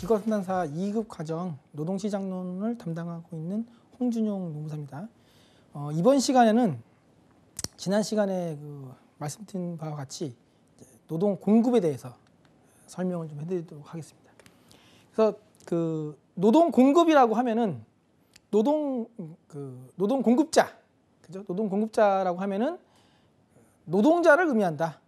기관단사 2급 과정 노동시장론을 담당하고 있는 홍준용 노무사입니다. 이번 시간에는 지난 시간에 말씀드린 바와 같이 노동 공급에 대해서 설명을 좀 해드리도록 하겠습니다. 그래서 노동 공급이라고 하면은 노동 공급자, 그죠? 노동 공급자라고 하면은 노동자를 의미한다.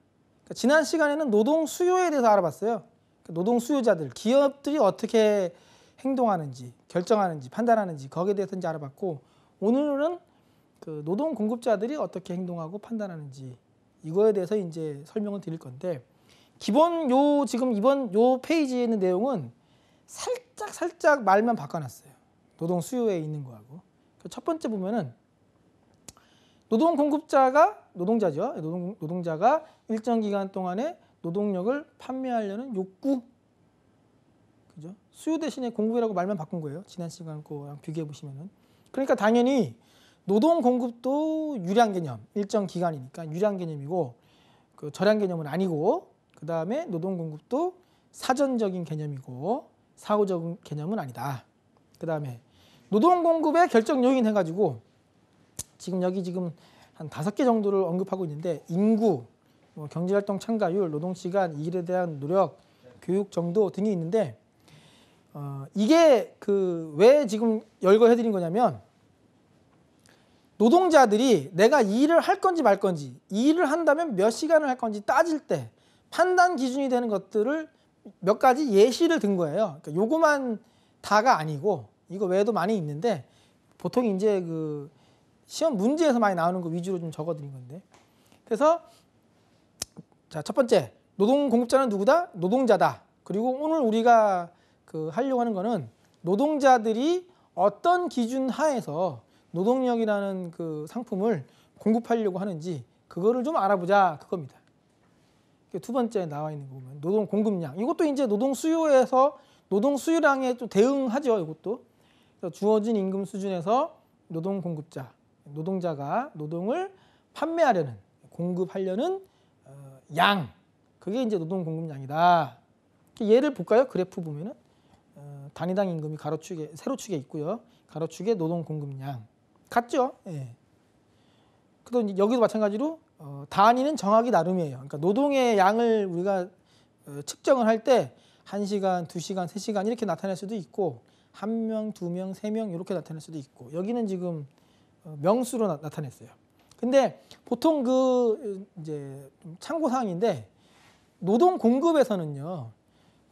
그러니까 지난 시간에는 노동 수요에 대해서 알아봤어요. 노동 수요자들, 기업들이 어떻게 행동하는지, 결정하는지, 판단하는지 거기에 대해서 이제 알아봤고, 오늘은 노동 공급자들이 어떻게 행동하고 판단하는지 이거에 대해서 이제 설명을 드릴 건데, 기본 지금 이번 페이지에 있는 내용은 살짝 말만 바꿔놨어요. 노동 수요에 있는 거하고. 첫 번째 보면은 노동 공급자가 노동자죠. 노동자가 일정 기간 동안에 노동력을 판매하려는 욕구, 그죠? 수요 대신에 공급이라고 말만 바꾼 거예요. 지난 시간 거랑 비교해 보시면은. 그러니까 당연히 노동 공급도 유량 개념, 일정 기간이니까 유량 개념이고, 절약 개념은 아니고, 그 다음에 노동 공급도 사전적인 개념이고 사후적인 개념은 아니다. 그 다음에 노동 공급의 결정 요인 해가지고 지금 한 5개 정도를 언급하고 있는데, 인구, 경제활동 참가율, 노동시간, 일에 대한 노력, 교육 정도 등이 있는데, 이게 왜 지금 열거해드린 거냐면, 노동자들이 내가 일을 할 건지 말 건지, 일을 한다면 몇 시간을 할 건지 따질 때 판단 기준이 되는 것들을 몇 가지 예시를 든 거예요. 그러니까 요거만 다가 아니고 이거 외에도 많이 있는데, 보통 이제 시험 문제에서 많이 나오는 거 위주로 좀 적어드린 건데, 그래서 자, 첫 번째, 노동 공급자는 누구다? 노동자다. 그리고 오늘 우리가 하려고 하는 거는 노동자들이 어떤 기준 하에서 노동력이라는 상품을 공급하려고 하는지 그거를 좀 알아보자, 그겁니다. 두 번째 나와 있는 거 보면 노동 공급량. 이것도 이제 노동 수요에서 노동 수요량에 좀 대응하죠. 이것도 주어진 임금 수준에서 노동 공급자, 노동자가 노동을 판매하려는, 공급하려는 양, 그게 이제 노동 공급량이다. 예를 볼까요? 그래프 보면은 단위당 임금이 가로축에, 세로축에 있고요. 가로축에 노동 공급량 같죠? 예. 그래도 여기도 마찬가지로 단위는 정하기 나름이에요. 그러니까 노동의 양을 우리가 측정을 할 때 1시간, 2시간, 3시간 이렇게 나타낼 수도 있고, 1명, 2명, 3명 이렇게 나타낼 수도 있고, 여기는 지금 명수로 나타냈어요. 근데 보통 이제 참고사항인데, 노동 공급에서는요,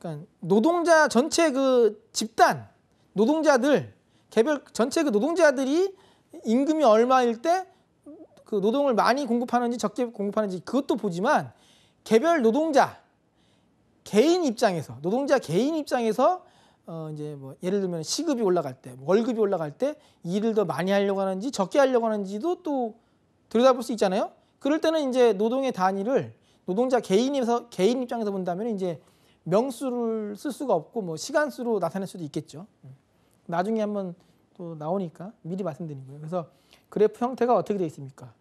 그러니까 노동자 전체 집단 노동자들, 개별 전체 노동자들이 임금이 얼마일 때 노동을 많이 공급하는지 적게 공급하는지 그것도 보지만, 개별 노동자 개인 입장에서, 노동자 개인 입장에서 이제 예를 들면 시급이 올라갈 때, 월급이 올라갈 때 일을 더 많이 하려고 하는지 적게 하려고 하는지도 또 들여다볼 수 있잖아요. 그럴 때는 이제 노동의 단위를 노동자 개인 입장에서 본다면 이제 명수를 쓸 수가 없고 시간수로 나타낼 수도 있겠죠. 나중에 한번 또 나오니까 미리 말씀드린 거예요. 그래서 그래프 형태가 어떻게 되어 있습니까?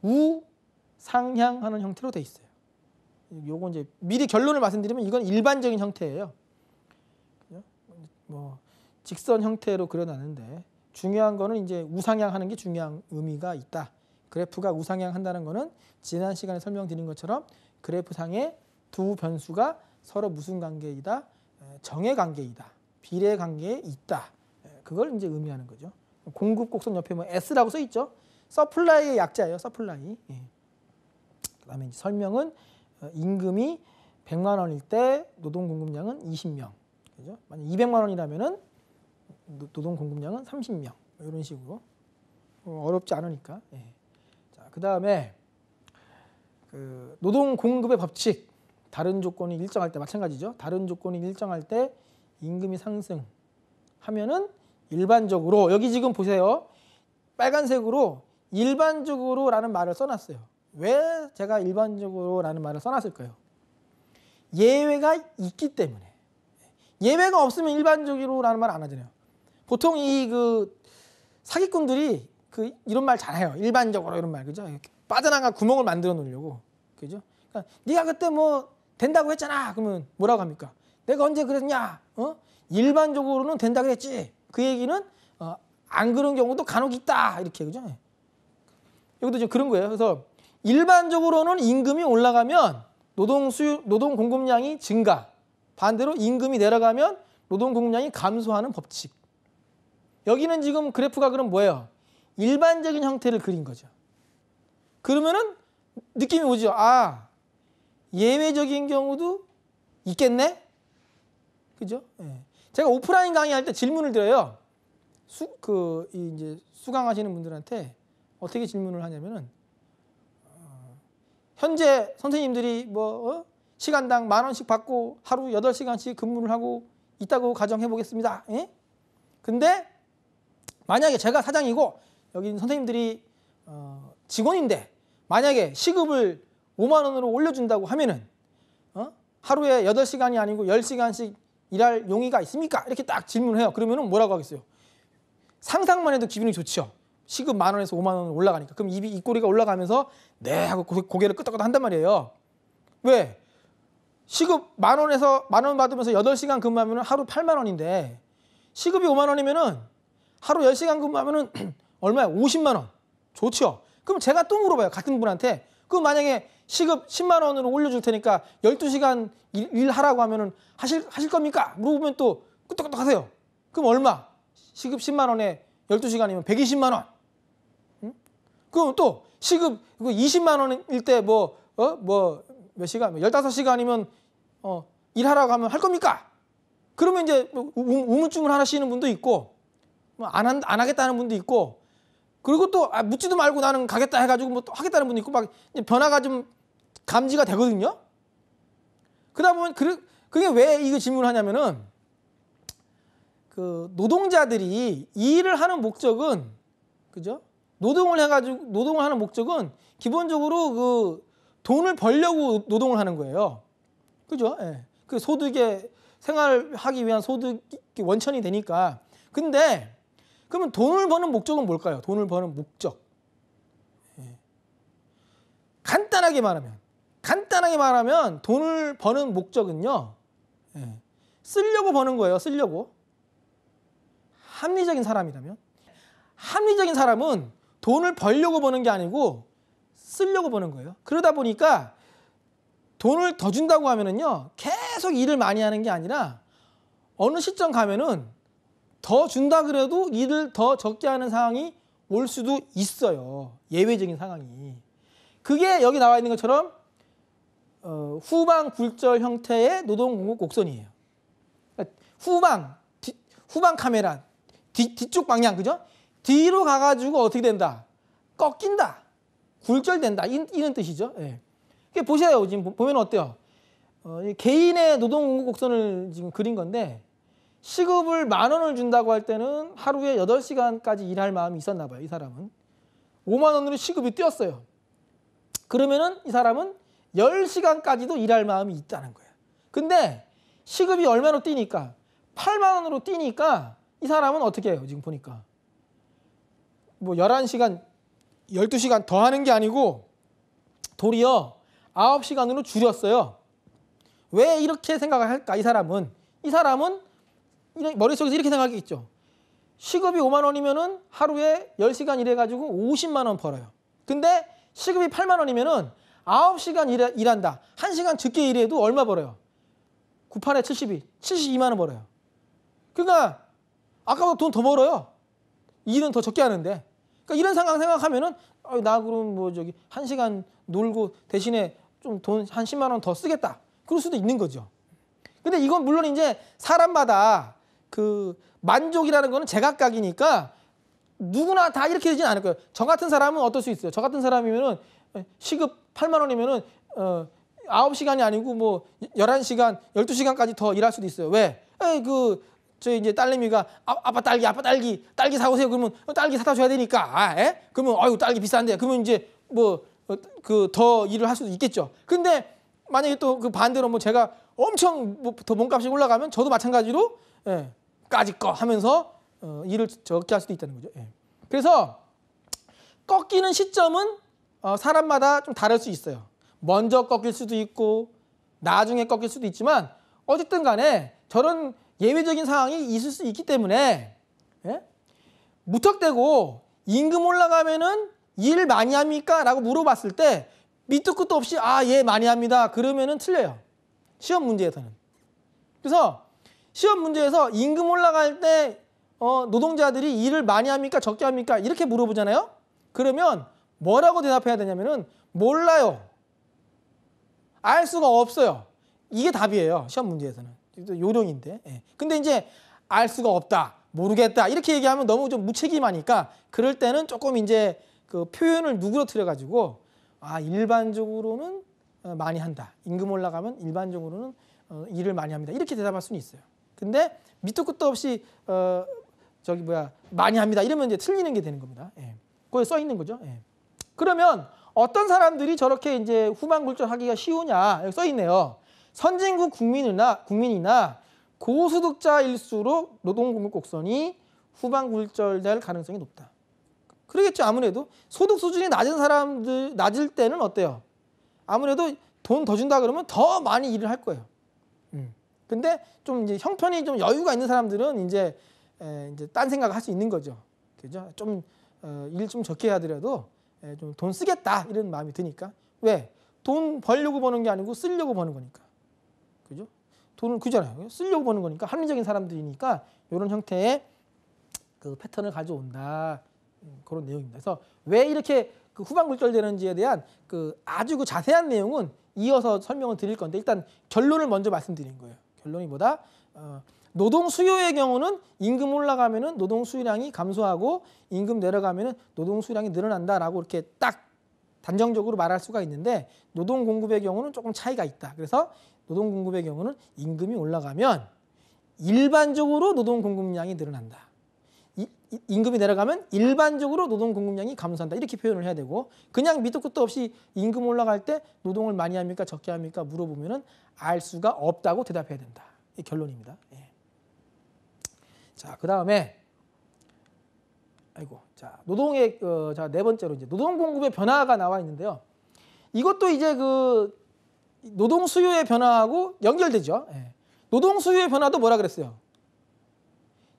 우상향하는 형태로 되어 있어요. 요거 이제 미리 결론을 말씀드리면 이건 일반적인 형태예요. 직선 형태로 그려놨는데, 중요한 거는 이제 우상향하는 게 중요한 의미가 있다. 그래프가 우상향한다는 거는 지난 시간에 설명드린 것처럼 그래프상의 두 변수가 서로 무슨 관계이다? 정의 관계이다. 비례 관계에 있다. 그걸 이제 의미하는 거죠. 공급 곡선 옆에 S라고 써 있죠. 서플라이의 약자예요. 서플라이. 그다음에 이제 설명은 임금이 100만 원일 때 노동 공급량은 20명. 그죠? 만약 200만 원이라면은 노동 공급량은 30명. 이런 식으로. 어렵지 않으니까. 자, 그다음에 노동 공급의 법칙. 다른 조건이 일정할 때 마찬가지죠. 다른 조건이 일정할 때 임금이 상승하면은 일반적으로, 여기 지금 보세요. 빨간색으로 일반적으로라는 말을 써놨어요. 왜 제가 일반적으로라는 말을 써놨을까요? 예외가 있기 때문에. 예외가 없으면 일반적으로라는 말 안 하잖아요. 보통 사기꾼들이 이런 말 잘해요. 일반적으로 이런 말, 그죠? 빠져나가 구멍을 만들어 놓으려고, 그죠? 그러니까 네가 그때 된다고 했잖아. 그러면 뭐라고 합니까? 내가 언제 그랬냐? 일반적으로는 된다 그랬지. 그 얘기는 안 그런 경우도 간혹 있다. 이렇게 그죠? 여기도 좀 그런 거예요. 그래서 일반적으로는 임금이 올라가면 노동 공급량이 증가. 반대로 임금이 내려가면 노동 공급량이 감소하는 법칙. 여기는 지금 그래프가 그럼 뭐예요? 일반적인 형태를 그린 거죠. 그러면은 느낌이 오죠. 아, 예외적인 경우도 있겠네? 그죠? 예. 제가 오프라인 강의할 때 질문을 드려요. 이제 수강하시는 분들한테 어떻게 질문을 하냐면은, 현재 선생님들이 시간당 10,000원씩 받고 하루 8시간씩 근무를 하고 있다고 가정해 보겠습니다. 예? 근데 만약에 제가 사장이고 여기 있는 선생님들이 직원인데 만약에 시급을 5만 원으로 올려준다고 하면은 하루에 8시간이 아니고 10시간씩 일할 용의가 있습니까? 이렇게 딱 질문해요. 그러면은 뭐라고 하겠어요? 상상만 해도 기분이 좋죠. 시급 10,000원에서 5만 원으로 올라가니까. 그럼 입꼬리가 올라가면서 네 하고 고개를 끄덕끄덕 한단 말이에요. 왜? 시급 10,000원에서 10,000원 받으면서 8시간 근무하면 하루 8만 원인데 시급이 5만 원이면은 하루 10시간 근무하면은 얼마야? 50만 원. 좋죠. 그럼 제가 또 물어봐요. 같은 분한테. 그럼 만약에 시급 10만 원으로 올려줄 테니까 12시간 일하라고 하면은 하실 겁니까? 물어보면 또 끄떡끄떡 하세요. 그럼 얼마? 시급 10만 원에 12시간이면 120만 원. 응? 그럼 또 시급 20만 원일 때 몇 시간? 15시간이면 일하라고 하면 할 겁니까? 그러면 이제 우물쭈물 하시는 분도 있고 안 하겠다는 분도 있고 그리고 또 묻지도 말고 나는 가겠다 해가지고 또 하겠다는 분도 있고 막 변화가 좀 감지가 되거든요. 그러다 보면 그게 왜 이거 질문을 하냐면은 그 노동자들이 이 일을 하는 목적은 그죠? 노동을 하는 목적은 기본적으로 그 돈을 벌려고 노동을 하는 거예요. 그죠? 예. 그 소득에 생활하기 위한 소득 원천이 되니까. 근데 그러면 돈을 버는 목적은 뭘까요? 돈을 버는 목적. 예. 간단하게 말하면 돈을 버는 목적은요. 예. 쓰려고 버는 거예요. 쓰려고. 합리적인 사람이라면. 합리적인 사람은 돈을 벌려고 버는 게 아니고 쓰려고 버는 거예요. 그러다 보니까 돈을 더 준다고 하면은요. 계속 일을 많이 하는 게 아니라 어느 시점 가면은 더 준다 그래도 일을 더 적게 하는 상황이 올 수도 있어요. 예외적인 상황이. 그게 여기 나와 있는 것처럼 후방 굴절 형태의 노동 공급 곡선이에요. 후방 카메라 뒤쪽 방향 그죠? 뒤로 가가지고 어떻게 된다? 꺾인다. 굴절된다. 이런 뜻이죠. 예. 보세요. 지금 보면 어때요? 개인의 노동 공급 곡선을 지금 그린 건데 시급을 10,000원을 준다고 할 때는 하루에 8시간까지 일할 마음이 있었나 봐요. 이 사람은. 5만 원으로 시급이 뛰었어요. 그러면은 이 사람은 10시간까지도 일할 마음이 있다는 거예요. 근데 시급이 얼마로 뛰니까 8만 원으로 뛰니까 이 사람은 어떻게 해요? 지금 보니까. 11시간, 12시간 더 하는 게 아니고 도리어 9시간으로 줄였어요. 왜 이렇게 생각을 할까? 이 사람은 머릿속에서 이렇게 생각하겠죠. 시급이 5만 원이면은 하루에 10시간 일해가지고 50만 원 벌어요. 근데 시급이 8만 원이면은 9시간 일한다. 1시간 적게 일해도 얼마 벌어요? 98에 72만 원 벌어요. 그러니까 아까보다 돈 더 벌어요. 일은 더 적게 하는데. 그러니까 이런 상황 생각하면은 나 그럼 1시간 놀고 대신에 좀 돈 한 10만 원 더 쓰겠다. 그럴 수도 있는 거죠. 근데 이건 물론 이제 사람마다 그 만족이라는 거는 제각각이니까 누구나 다 이렇게 되지는 않을 거예요. 저 같은 사람은 어떨 수 있어요. 저 같은 사람이면은 시급 8만 원이면은 9시간이 아니고 11시간, 12시간까지 더 일할 수도 있어요. 왜? 저희 이제 딸내미가 아빠 딸기 사오세요. 그러면 딸기 사다 줘야 되니까. 그러면 아유 딸기 비싼데. 그러면 이제 더 일을 할 수도 있겠죠. 근데 만약에 또 그 반대로 제가 엄청 더 몸값이 올라가면 저도 마찬가지로 까짓 거 하면서 일을 적게 할 수도 있다는 거죠. 그래서 꺾이는 시점은 사람마다 좀 다를 수 있어요. 먼저 꺾일 수도 있고 나중에 꺾일 수도 있지만 어쨌든 간에 저런 예외적인 상황이 있을 수 있기 때문에 예? 무턱대고 임금 올라가면은 일 많이 합니까? 라고 물어봤을 때 밑도 끝도 없이 예 많이 합니다. 그러면은 틀려요. 시험 문제에서는. 그래서 시험 문제에서 임금 올라갈 때 노동자들이 일을 많이 합니까? 적게 합니까? 이렇게 물어보잖아요. 그러면 뭐라고 대답해야 되냐면은 몰라요. 알 수가 없어요. 이게 답이에요. 시험 문제에서는. 요령인데. 예. 근데 이제 알 수가 없다. 모르겠다. 이렇게 얘기하면 너무 좀 무책임하니까 그럴 때는 조금 이제 그 표현을 누그러뜨려 가지고 일반적으로는 많이 한다. 임금 올라가면 일반적으로는 일을 많이 합니다. 이렇게 대답할 수는 있어요. 근데 밑도 끝도 없이 많이 합니다. 이러면 이제 틀리는 게 되는 겁니다. 예. 거기에 써 있는 거죠. 예. 그러면 어떤 사람들이 저렇게 이제 후반굴절하기가 쉬우냐? 여기 써 있네요. 선진국 국민이나 고소득자일수록 노동공급 곡선이 후반굴절될 가능성이 높다. 그러겠죠. 아무래도 소득 수준이 낮을 때는 어때요? 아무래도 돈 더 준다 그러면 더 많이 일을 할 거예요. 근데 좀 이제 형편이 좀 여유가 있는 사람들은 이제 딴 생각을 할 수 있는 거죠. 그죠? 좀 일 좀 적게 하더라도 좀 돈 쓰겠다 이런 마음이 드니까. 왜? 돈 벌려고 버는 게 아니고 쓰려고 버는 거니까. 그죠? 돈은 그잖아요. 쓰려고 버는 거니까 합리적인 사람들이니까 이런 형태의 그 패턴을 가져온다. 그런 내용입니다. 그래서 왜 이렇게 그 후반굴절되는지에 대한 아주 그 자세한 내용은 이어서 설명을 드릴 건데 일단 결론을 먼저 말씀드린 거예요. 결론이 뭐다? 노동 수요의 경우는 임금 올라가면은 노동 수요량이 감소하고 임금 내려가면은 노동 수요량이 늘어난다라고 이렇게 딱 단정적으로 말할 수가 있는데 노동 공급의 경우는 조금 차이가 있다. 그래서 노동 공급의 경우는 임금이 올라가면 일반적으로 노동 공급량이 늘어난다. 임금이 내려가면 일반적으로 노동 공급량이 감소한다. 이렇게 표현을 해야 되고 그냥 밑도 끝도 없이 임금 올라갈 때 노동을 많이 합니까? 적게 합니까? 물어보면은 알 수가 없다고 대답해야 된다. 이 결론입니다. 예. 자, 그다음에 노동의 네 번째로 이제 노동 공급의 변화가 나와 있는데요. 이것도 이제 그 노동 수요의 변화하고 연결되죠. 예. 노동 수요의 변화도 뭐라 그랬어요?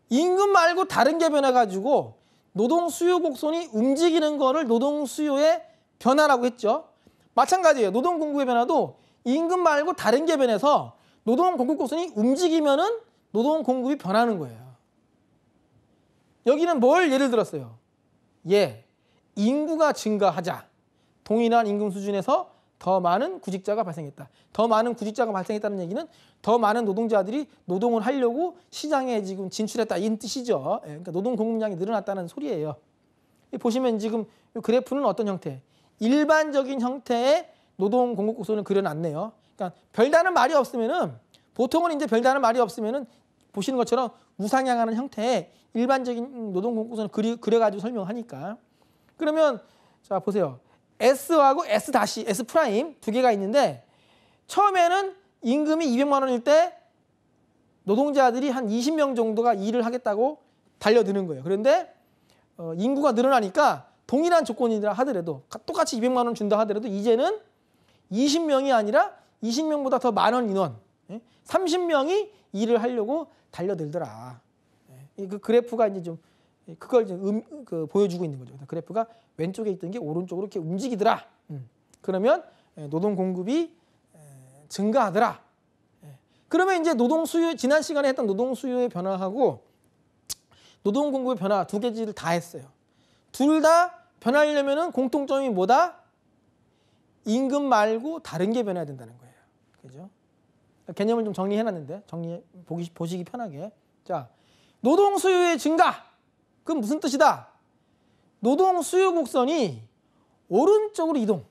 임금 말고 다른 게 변해가지고 노동 수요 곡선이 움직이는 거를 노동 수요의 변화라고 했죠. 마찬가지예요. 노동 공급의 변화도 임금 말고 다른 게 변해서 노동 공급 곡선이 움직이면은 노동 공급이 변하는 거예요. 여기는 뭘 예를 들었어요? 인구가 증가하자. 동일한 임금 수준에서 더 많은 구직자가 발생했다. 더 많은 구직자가 발생했다는 얘기는 더 많은 노동자들이 노동을 하려고 시장에 지금 진출했다. 이런 뜻이죠. 그러니까 노동 공급량이 늘어났다는 소리예요. 보시면 지금 이 그래프는 어떤 형태? 일반적인 형태의 노동 공급 곡선을 그려놨네요. 그러니까 별다른 말이 없으면은 보통은 이제 별다른 말이 없으면은 보시는 것처럼 우상향하는 형태의 일반적인 노동 공급 곡선을 그려가지고 설명하니까. 그러면 자 보세요. S하고 S' 프라임 두 개가 있는데 처음에는 임금이 200만 원일 때 노동자들이 한 20명 정도가 일을 하겠다고 달려드는 거예요. 그런데 인구가 늘어나니까 동일한 조건이라 하더라도 똑같이 200만 원 준다 하더라도 이제는 20명이 아니라 20명보다 더 많은 인원 30명이 일을 하려고 달려들더라. 그 그래프가 이제 좀 그걸 이제 보여주고 있는 거죠. 그래프가 왼쪽에 있던 게 오른쪽으로 이렇게 움직이더라. 그러면 노동 공급이 증가하더라. 그러면 이제 노동 수요 지난 시간에 했던 노동 수요의 변화하고 노동 공급의 변화 두 개지를 다 했어요. 둘 다 변하려면은 공통점이 뭐다? 임금 말고 다른 게 변해야 된다는 거예요. 그죠? 개념을 좀 정리해놨는데 보시기 편하게. 자, 노동 수요의 증가. 그건 무슨 뜻이다? 노동 수요 곡선이 오른쪽으로 이동.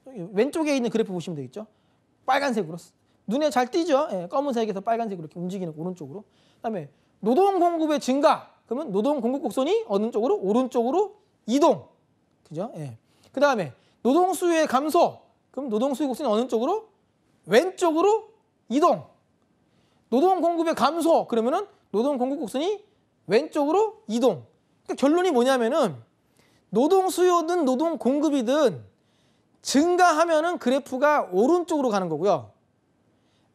왼쪽에 있는 그래프 보시면 되겠죠? 빨간색으로. 눈에 잘 띄죠? 검은색에서 빨간색으로 이렇게 움직이는 오른쪽으로. 그다음에 노동 공급의 증가. 그러면 노동 공급 곡선이 어느 쪽으로? 오른쪽으로 이동. 그죠? 그다음에 노동 수요의 감소. 그럼 노동 수요 곡선이 어느 쪽으로? 왼쪽으로 이동. 노동 공급의 감소. 그러면은 노동 공급 곡선이 왼쪽으로 이동. 그러니까 결론이 뭐냐면은 노동 수요든 노동 공급이든 증가하면은 그래프가 오른쪽으로 가는 거고요.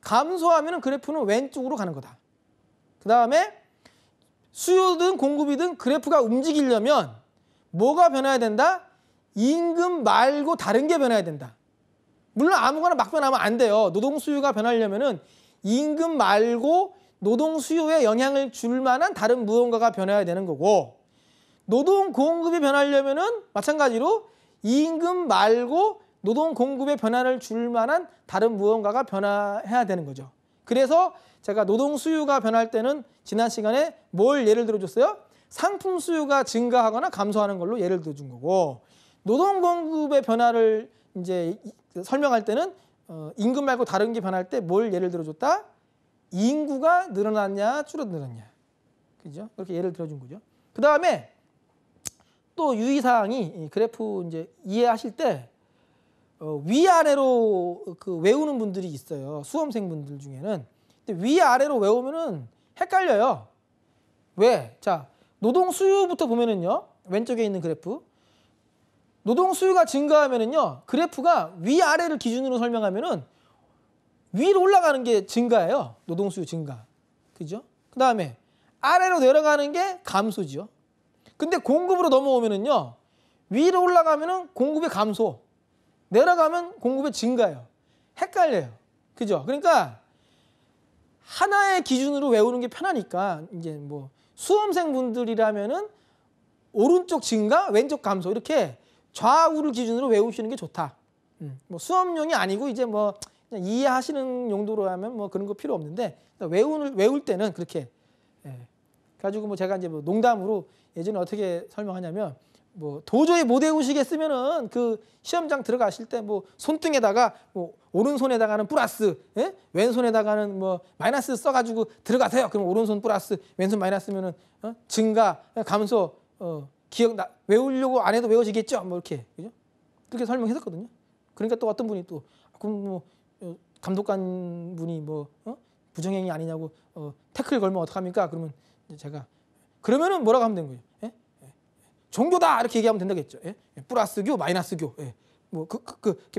감소하면 그래프는 왼쪽으로 가는 거다. 그 다음에 수요든 공급이든 그래프가 움직이려면 뭐가 변해야 된다? 임금 말고 다른 게 변해야 된다. 물론 아무거나 막 변하면 안 돼요. 노동 수요가 변하려면은 임금 말고 노동 수요에 영향을 줄 만한 다른 무언가가 변해야 되는 거고, 노동 공급이 변하려면은 마찬가지로 임금 말고 노동 공급에 변화를 줄 만한 다른 무언가가 변화해야 되는 거죠. 그래서 제가 노동 수요가 변할 때는 지난 시간에 뭘 예를 들어줬어요? 상품 수요가 증가하거나 감소하는 걸로 예를 들어준 거고, 노동 공급의 변화를 이제 설명할 때는 임금 말고 다른 게 변할 때 뭘 예를 들어줬다? 인구가 늘어났냐 줄어들었냐, 그죠? 그렇게 예를 들어준 거죠. 그 다음에 또 유의사항이 그래프 이제 이해하실 때 위아래로 그 외우는 분들이 있어요. 수험생분들 중에는. 근데 위아래로 외우면은 헷갈려요. 왜? 자, 노동 수요부터 보면은요. 왼쪽에 있는 그래프. 노동 수요가 증가하면은요. 그래프가 위아래를 기준으로 설명하면은 위로 올라가는 게 증가예요. 노동 수요 증가. 그죠? 그 다음에 아래로 내려가는 게 감소죠. 근데 공급으로 넘어오면은요. 위로 올라가면은 공급의 감소. 내려가면 공급의 증가예요. 헷갈려요. 그죠? 그러니까 하나의 기준으로 외우는 게 편하니까 이제 뭐 수험생분들이라면은 오른쪽 증가, 왼쪽 감소 이렇게 좌우를 기준으로 외우시는 게 좋다. 뭐 수험용이 아니고 이제 뭐 그냥 이해하시는 용도로 하면 뭐 그런 거 필요 없는데 외울 때는 그렇게. 예. 가지고 뭐 제가 이제 뭐 농담으로 예전에 어떻게 설명하냐면 뭐 도저히 못 외우시겠으면은 그 시험장 들어가실 때 뭐 손등에다가 뭐 오른손에다가는 플러스, 예? 왼손에다가는 뭐 마이너스 써가지고 들어가세요. 그럼 오른손 플러스, 왼손 마이너스면은 증가, 감소, 외우려고 안 해도 외워지겠죠. 뭐 이렇게, 그죠? 그렇게 설명했었거든요. 그러니까 또 어떤 분이 또 그럼 뭐 감독관 분이 뭐 부정행위 아니냐고 태클 걸면 어떡합니까? 그러면 제가 그러면은 뭐라고 하면 되는 거예요? 예? 종교다 이렇게 얘기하면 된다겠죠. 예? 플러스교, 마이너스교. 예. 뭐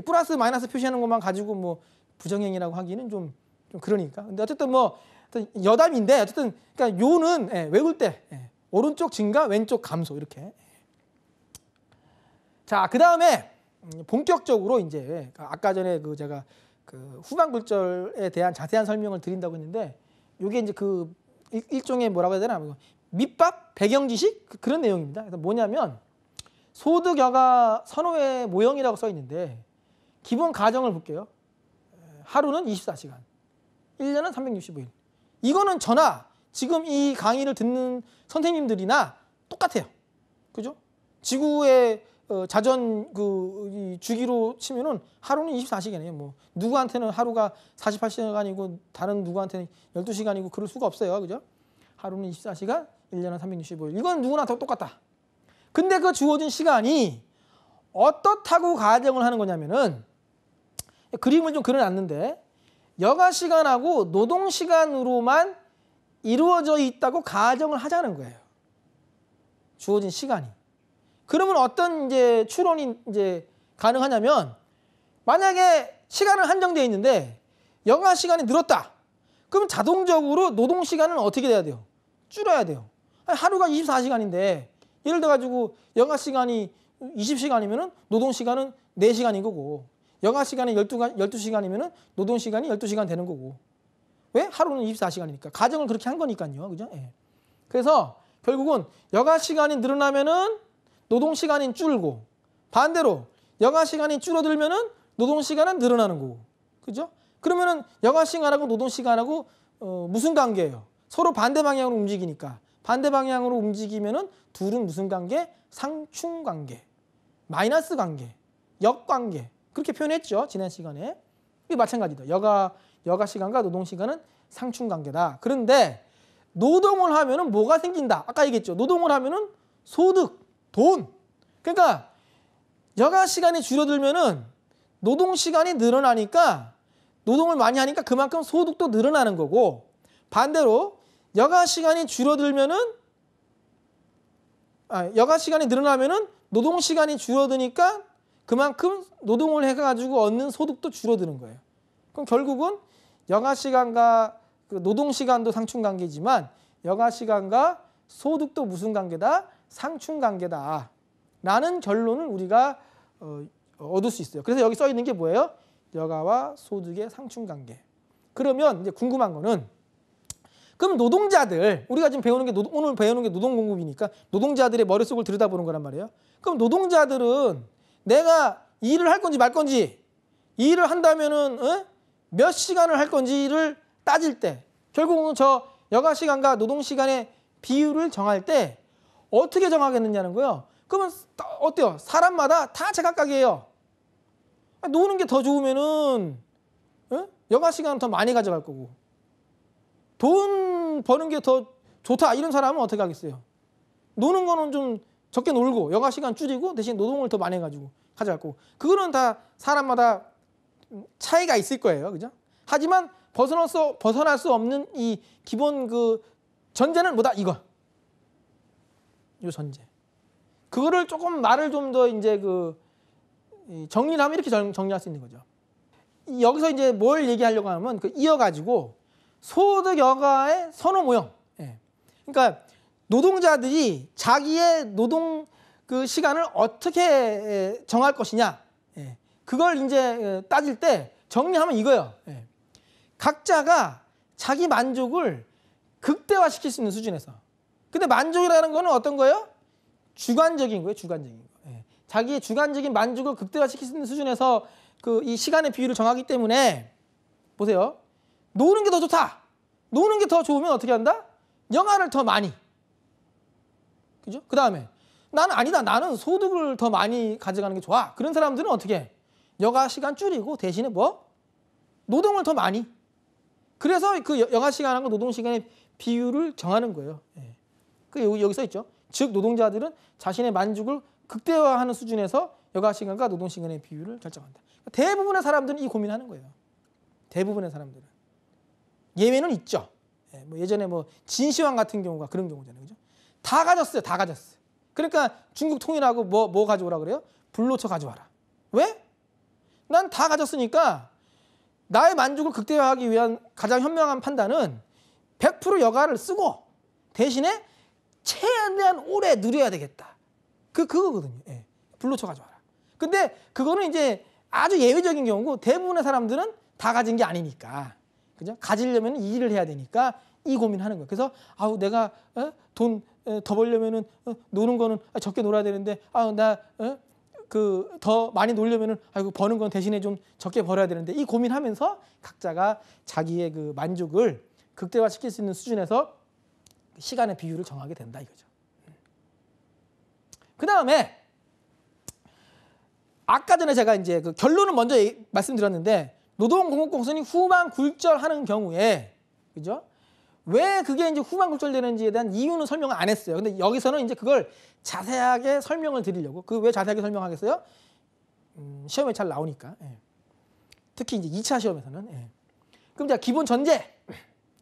플러스 마이너스 표시하는 것만 가지고 뭐 부정행위라고 하기는 좀 그러니까. 근데 어쨌든 뭐 여담인데 어쨌든 그러니까 요는 외울 때 오른쪽 증가, 왼쪽 감소 이렇게. 자, 그 다음에 본격적으로 이제 아까 전에 그 제가 그 후반 글절에 대한 자세한 설명을 드린다고 했는데 요게 이제 그 일종의 뭐라고 해야 되나 밑밥 배경 지식 그런 내용입니다. 그래서 뭐냐면 소득 여가 선호의 모형이라고 써 있는데 기본 가정을 볼게요. 하루는 24시간, 1년은 365일. 이거는 저나 지금 이 강의를 듣는 선생님들이나 똑같아요. 그죠? 지구의 자전 이 주기로 치면은 하루는 24시간이에요. 뭐 누구한테는 하루가 48시간이고 다른 누구한테는 12시간이고 그럴 수가 없어요. 그죠? 하루는 24시간, 1년은 365일. 이건 누구나 다 똑같다. 근데 그 주어진 시간이 어떻다고 가정을 하는 거냐면은 그림을 좀 그려놨는데 여가 시간하고 노동 시간으로만 이루어져 있다고 가정을 하자는 거예요. 주어진 시간이. 그러면 어떤 이제 추론이 이제 가능하냐면 만약에 시간은 한정되어 있는데 여가 시간이 늘었다. 그럼 자동적으로 노동 시간은 어떻게 돼야 돼요? 줄어야 돼요. 하루가 24시간인데 예를 들어 가지고 여가 시간이 20시간이면은 노동 시간은 4시간인 거고 여가 시간이 12시간이면은 노동 시간이 12시간 되는 거고. 왜? 하루는 24시간이니까. 가정을 그렇게 한 거니까요. 그죠? 예. 그래서 결국은 여가 시간이 늘어나면은 노동 시간이 줄고 반대로 여가 시간이 줄어들면은 노동 시간은 늘어나는 거고. 그죠? 그러면은 여가 시간하고 노동 시간하고 무슨 관계예요? 서로 반대 방향으로 움직이니까. 반대 방향으로 움직이면은 둘은 무슨 관계? 상충 관계, 마이너스 관계, 역관계. 그렇게 표현했죠. 지난 시간에. 이게 마찬가지다. 여가 시간과 노동 시간은 상충 관계다. 그런데 노동을 하면은 뭐가 생긴다? 아까 얘기했죠. 노동을 하면은 소득, 돈. 그러니까 여가 시간이 줄어들면은 노동 시간이 늘어나니까 노동을 많이 하니까 그만큼 소득도 늘어나는 거고 반대로 여가 시간이 줄어들면은 여가 시간이 늘어나면은 노동 시간이 줄어드니까 그만큼 노동을 해가지고 얻는 소득도 줄어드는 거예요. 그럼 결국은 여가 시간과 그 노동 시간도 상충 관계지만 여가 시간과 소득도 무슨 관계다? 상충 관계다. 라는 결론을 우리가 얻을 수 있어요. 그래서 여기 써 있는 게 뭐예요? 여가와 소득의 상충 관계. 그러면 이제 궁금한 거는 그럼 노동자들, 우리가 지금 배우는 게 오늘 배우는 게 노동 공급이니까 노동자들의 머릿속을 들여다보는 거란 말이에요. 그럼 노동자들은 내가 일을 할 건지 말 건지, 일을 한다면은 몇 시간을 할 건지를 따질 때, 결국은 저 여가 시간과 노동 시간의 비율을 정할 때 어떻게 정하겠느냐는 거예요. 그러면 어때요? 사람마다 다 제각각이에요. 노는 게 더 좋으면은 여가 시간 더 많이 가져갈 거고, 돈 버는 게 더 좋다 이런 사람은 어떻게 하겠어요? 노는 거는 좀 적게 놀고 여가 시간 줄이고 대신 노동을 더 많이 가지고 가져갈 거고, 그거는 다 사람마다 차이가 있을 거예요, 그죠? 하지만 벗어날 수 없는 이 기본 그 전제는 뭐다? 이거, 이 전제. 그거를 조금 말을 좀 더 이제 그 정리를 하면 이렇게 정리할 수 있는 거죠. 여기서 이제 뭘 얘기하려고 하면 그 이어가지고 소득 여가의 선호 모형. 예. 그러니까 노동자들이 자기의 노동 그 시간을 어떻게 정할 것이냐. 예. 그걸 이제 따질 때 정리하면 이거예요. 예. 각자가 자기 만족을 극대화시킬 수 있는 수준에서. 근데 만족이라는 거는 어떤 거예요? 주관적인 거예요. 주관적인 거. 예. 자기의 주관적인 만족을 극대화시킬 수 있는 수준에서 그 이 시간의 비율을 정하기 때문에 보세요. 노는 게 더 좋다. 노는 게 더 좋으면 어떻게 한다? 여가를 더 많이. 그죠? 그 다음에 나는 아니다. 나는 소득을 더 많이 가져가는 게 좋아. 그런 사람들은 어떻게 해? 여가 시간 줄이고 대신에 뭐? 노동을 더 많이. 그래서 그 여가 시간하고 노동 시간의 비율을 정하는 거예요. 예. 그 여기 써 있죠. 즉 노동자들은 자신의 만족을 극대화하는 수준에서 여가 시간과 노동 시간의 비율을 결정한다. 대부분의 사람들은 이 고민하는 거예요. 대부분의 사람들은. 예외는 있죠. 예, 뭐 예전에 뭐 진시황 같은 경우가 그런 경우잖아요. 그죠? 다 가졌어요. 다 가졌어요. 그러니까 중국 통일하고 뭐 가져오라 그래요? 불로초 가져와라. 왜? 난 다 가졌으니까 나의 만족을 극대화하기 위한 가장 현명한 판단은 100% 여가를 쓰고 대신에 최대한 오래 누려야 되겠다. 그거거든요. 예. 불로초 가져와라. 근데 그거는 이제 아주 예외적인 경우고 대부분의 사람들은 다 가진 게 아니니까. 그죠? 가지려면 일을 해야 되니까 이 고민하는 거예요. 그래서 아우 내가 돈 더 벌려면은 노는 거는 적게 놀아야 되는데 나 그 더 많이 놀려면은 아이고 버는 건 대신에 좀 적게 벌어야 되는데 이 고민하면서 각자가 자기의 그 만족을 극대화시킬 수 있는 수준에서 시간의 비율을 정하게 된다 이거죠. 그 다음에 아까 전에 제가 이제 그 결론은 먼저 말씀드렸는데 노동공급공선이 후반굴절하는 경우에 그죠? 왜 그게 이제 후반굴절되는지에 대한 이유는 설명을 안 했어요. 근데 여기서는 이제 그걸 자세하게 설명을 드리려고. 그 왜 자세하게 설명하겠어요? 시험에 잘 나오니까. 예. 특히 이제 2차 시험에서는. 예. 그럼 자 기본 전제.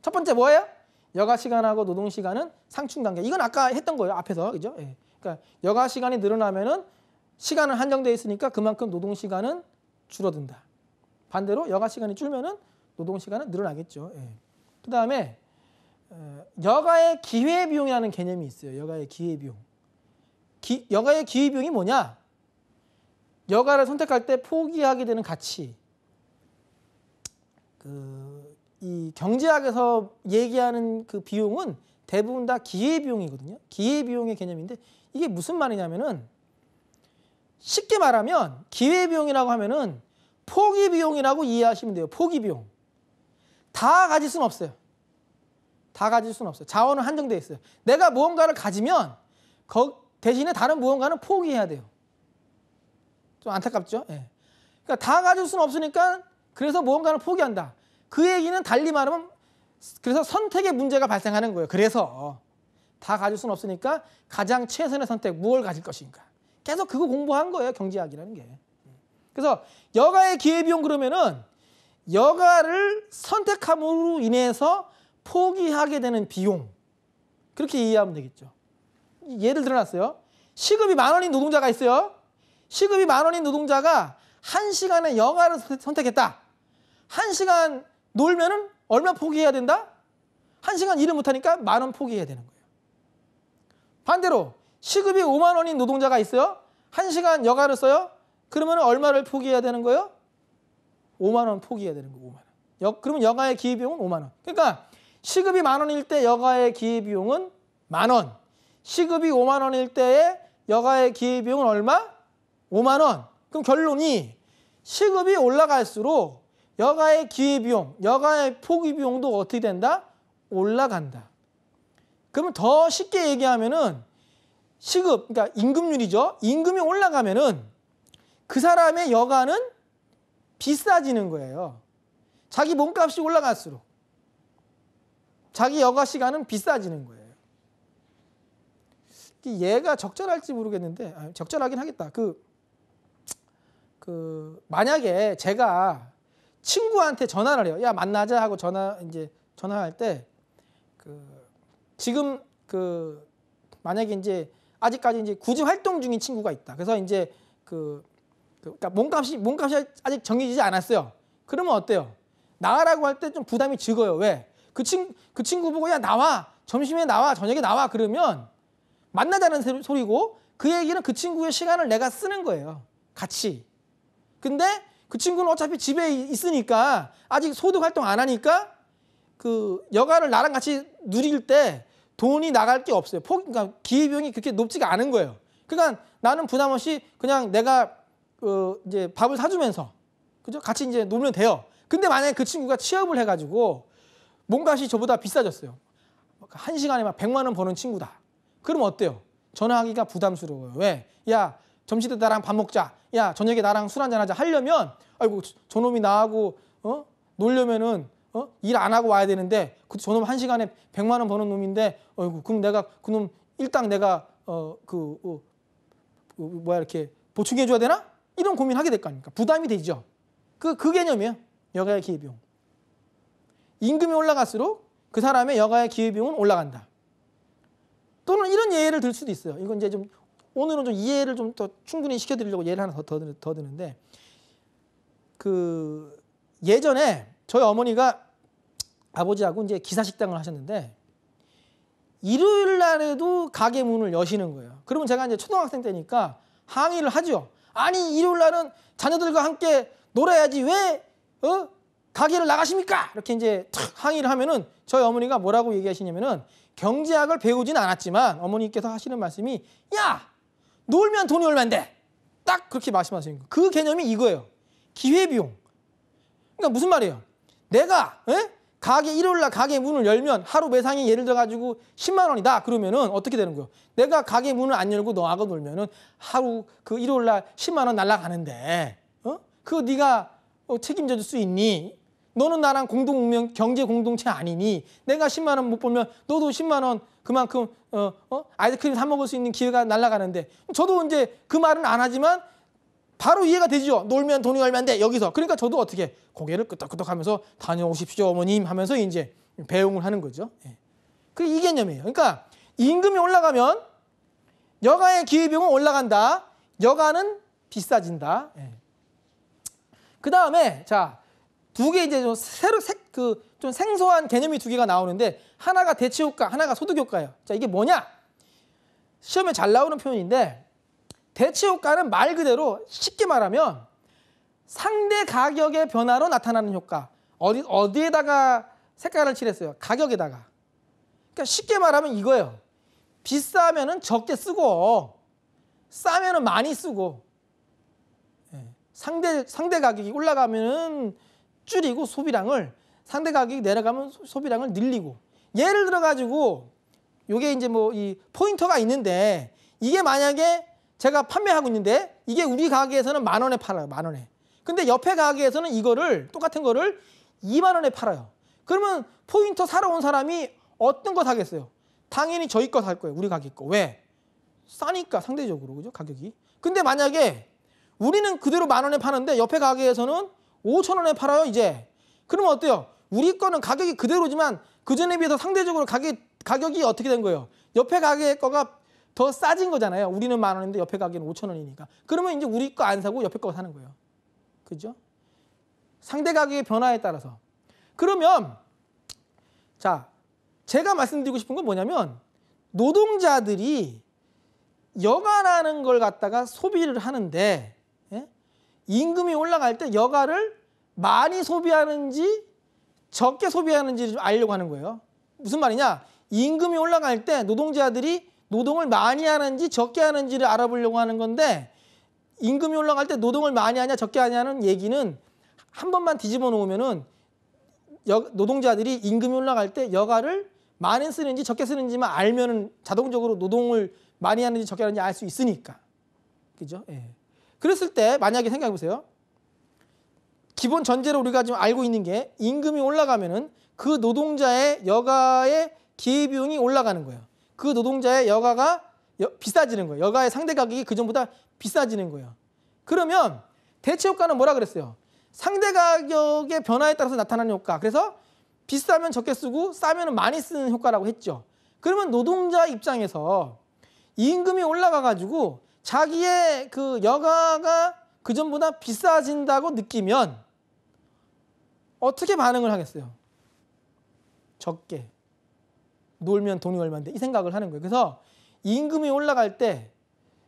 첫 번째 뭐예요? 여가 시간하고 노동 시간은 상충 관계. 이건 아까 했던 거예요. 앞에서. 그죠? 예. 그러니까 여가 시간이 늘어나면은 시간은 한정되어 있으니까 그만큼 노동 시간은 줄어든다. 반대로 여가 시간이 줄면은 노동 시간은 늘어나겠죠. 예. 그다음에 여가의 기회비용이라는 개념이 있어요. 여가의 기회비용. 여가의 기회비용이 뭐냐? 여가를 선택할 때 포기하게 되는 가치. 이 경제학에서 얘기하는 그 비용은 대부분 다 기회비용이거든요. 기회비용의 개념인데 이게 무슨 말이냐면은 쉽게 말하면 기회비용이라고 하면은 포기비용이라고 이해하시면 돼요. 포기비용. 다 가질 수는 없어요. 다 가질 수는 없어요. 자원은 한정되어 있어요. 내가 무언가를 가지면 대신에 다른 무언가는 포기해야 돼요. 좀 안타깝죠? 예. 그러니까 다 가질 수는 없으니까 그래서 무언가를 포기한다. 그 얘기는 달리 말하면 그래서 선택의 문제가 발생하는 거예요. 그래서 다 가질 수는 없으니까 가장 최선의 선택, 무엇을 가질 것인가. 계속 그거 공부한 거예요. 경제학이라는 게. 그래서 여가의 기회비용 그러면은 여가를 선택함으로 인해서 포기하게 되는 비용. 그렇게 이해하면 되겠죠. 예를 들어놨어요. 시급이 10,000원인 노동자가 있어요. 시급이 10,000원인 노동자가 1시간의 여가를 선택했다. 1시간 놀면은 얼마 포기해야 된다? 1시간 일을 못하니까 10,000원 포기해야 되는 거예요. 반대로 시급이 5만 원인 노동자가 있어요. 1시간 여가를 써요. 그러면 얼마를 포기해야 되는 거예요? 5만 원 포기해야 되는 거예요. 5만 원. 그러면 여가의 기회비용은 5만 원. 그러니까 시급이 10,000원일 때 여가의 기회비용은 10,000원. 시급이 5만 원일 때의 여가의 기회비용은 얼마? 5만 원. 그럼 결론이 시급이 올라갈수록 여가의 기회비용, 여가의 포기비용도 어떻게 된다? 올라간다. 그러면 더 쉽게 얘기하면은 시급, 그러니까 임금률이죠. 임금이 올라가면은 그 사람의 여가는 비싸지는 거예요. 자기 몸값이 올라갈수록 자기 여가 시간은 비싸지는 거예요. 얘가 적절할지 모르겠는데 적절하긴 하겠다. 만약에 제가 친구한테 전화를 해요. 야 만나자 하고 전화할 때 지금 만약에 이제 아직까지 이제 구직 활동 중인 친구가 있다. 그래서 이제 그러니까 몸값이 아직 정해지지 않았어요. 그러면 어때요? 나가라고 할 때 좀 부담이 적어요. 왜? 그 친구 보고 야 나와 점심에 나와 저녁에 나와 그러면 만나자는 소리고 그 얘기는 그 친구의 시간을 내가 쓰는 거예요. 같이. 근데 그 친구는 어차피 집에 있으니까 아직 소득 활동 안 하니까 그 여가를 나랑 같이 누릴 때 돈이 나갈 게 없어요. 그러니까 기회비용이 그렇게 높지가 않은 거예요. 그러니까 나는 부담 없이 그냥 내가 이제 밥을 사주면서 그죠? 같이 이제 놀면 돼요. 근데 만약에 그 친구가 취업을 해가지고 몸값이 저보다 비싸졌어요. 1시간에 막 100만 원 버는 친구다. 그럼 어때요? 전화하기가 부담스러워요. 왜? 야 점심때 나랑 밥 먹자. 야 저녁에 나랑 술 한잔 하자 하려면 아이고 저놈이 나하고 놀려면은 일 안 하고 와야 되는데 저놈 1시간에 100만 원 버는 놈인데 아이고 그럼 내가 그놈 일당 내가 이렇게 보충해 줘야 되나? 이런 고민하게 될 거 아닙니까? 부담이 되죠. 그 개념이에요. 여가의 기회비용. 임금이 올라갈수록 그 사람의 여가의 기회비용은 올라간다. 또는 이런 예를 들 수도 있어요. 이건 이제 좀 오늘은 좀 이해를 좀 더 충분히 시켜드리려고 예를 하나 더 드는데 예전에 저희 어머니가 아버지하고 이제 기사식당을 하셨는데 일요일 날에도 가게 문을 여시는 거예요. 그러면 제가 이제 초등학생 때니까 항의를 하죠. 아니 일요일 날은 자녀들과 함께 놀아야지 왜 가게를 나가십니까? 이렇게 이제 항의를 하면은 저희 어머니가 뭐라고 얘기하시냐면은 경제학을 배우진 않았지만 어머니께서 하시는 말씀이 야 놀면 돈이 얼마인데 딱 그렇게 말씀하시는 거예요. 그 개념이 이거예요. 기회비용. 그러니까 무슨 말이에요? 내가 일요일날 가게 문을 열면 하루 매상이 예를 들어가지고 10만 원이다 그러면은 어떻게 되는 거예요? 내가 가게 문을 안 열고 너하고 놀면은 하루 그 일요일날 10만 원 날라가는데 그거 네가 책임져 줄 수 있니? 너는 나랑 경제 공동체 아니니? 내가 10만 원 못 벌면 너도 10만 원 그만큼 아이스크림 사 먹을 수 있는 기회가 날아가는데 저도 이제 그 말은 안 하지만 바로 이해가 되죠. 놀면 돈이 얼마인데 여기서. 그러니까 저도 어떻게 고개를 끄덕끄덕하면서 다녀오십시오 어머님 하면서 이제 배웅을 하는 거죠. 이 개념이에요. 그러니까 임금이 올라가면 여가의 기회비용은 올라간다. 여가는 비싸진다. 그 다음에 자 두 개 이제 좀 생소한 개념이 두 개가 나오는데 하나가 대체효과, 하나가 소득효과예요. 자 이게 뭐냐? 시험에 잘 나오는 표현인데 대체효과는 말 그대로 쉽게 말하면 상대 가격의 변화로 나타나는 효과. 어디에다가 색깔을 칠했어요? 가격에다가. 그러니까 쉽게 말하면 이거예요. 비싸면은 적게 쓰고 싸면은 많이 쓰고 상대 가격이 올라가면은 줄이고 소비량을 상대 가격이 내려가면 소비량을 늘리고 예를 들어 가지고 요게 이제 뭐 이 포인터가 있는데 이게 만약에 제가 판매하고 있는데 이게 우리 가게에서는 10,000원에 팔아요. 10,000원에. 근데 옆에 가게에서는 이거를 똑같은 거를 20,000원에 팔아요. 그러면 포인터 사러 온 사람이 어떤 거 사겠어요? 당연히 저희 거 살 거예요. 우리 가게 거. 왜? 싸니까 상대적으로 그죠? 가격이. 근데 만약에 우리는 그대로 10,000원에 파는데 옆에 가게에서는 5,000원에 팔아요. 이제. 그러면 어때요? 우리 거는 가격이 그대로지만 그전에 비해서 상대적으로 가격이 어떻게 된 거예요? 옆에 가게 거가 더 싸진 거잖아요. 우리는 10,000원인데 옆에 가게는 5,000원이니까. 그러면 이제 우리 거 안 사고 옆에 거 사는 거예요. 그죠? 상대 가격의 변화에 따라서. 그러면 자, 제가 말씀드리고 싶은 건 뭐냐면 노동자들이 여가라는 걸 갖다가 소비를 하는데 예? 임금이 올라갈 때 여가를 많이 소비하는지 적게 소비하는지를 좀 알려고 하는 거예요. 무슨 말이냐? 임금이 올라갈 때 노동자들이 노동을 많이 하는지 적게 하는지를 알아보려고 하는 건데 임금이 올라갈 때 노동을 많이 하냐 적게 하냐는 얘기는 한 번만 뒤집어 놓으면은 노동자들이 임금이 올라갈 때 여가를 많이 쓰는지 적게 쓰는지만 알면은 자동적으로 노동을 많이 하는지 적게 하는지 알 수 있으니까. 그죠? 예. 그랬을 때 만약에 생각해 보세요. 기본 전제로 우리가 지금 알고 있는 게 임금이 올라가면은 그 노동자의 여가의 기회비용이 올라가는 거예요. 그 노동자의 여가가 비싸지는 거예요. 여가의 상대 가격이 그전보다 비싸지는 거예요. 그러면 대체 효과는 뭐라 그랬어요? 상대 가격의 변화에 따라서 나타나는 효과. 그래서 비싸면 적게 쓰고 싸면 많이 쓰는 효과라고 했죠. 그러면 노동자 입장에서 임금이 올라가 가지고 자기의 그 여가가 그전보다 비싸진다고 느끼면 어떻게 반응을 하겠어요? 적게. 놀면 돈이 얼마인데 이 생각을 하는 거예요. 그래서 임금이 올라갈 때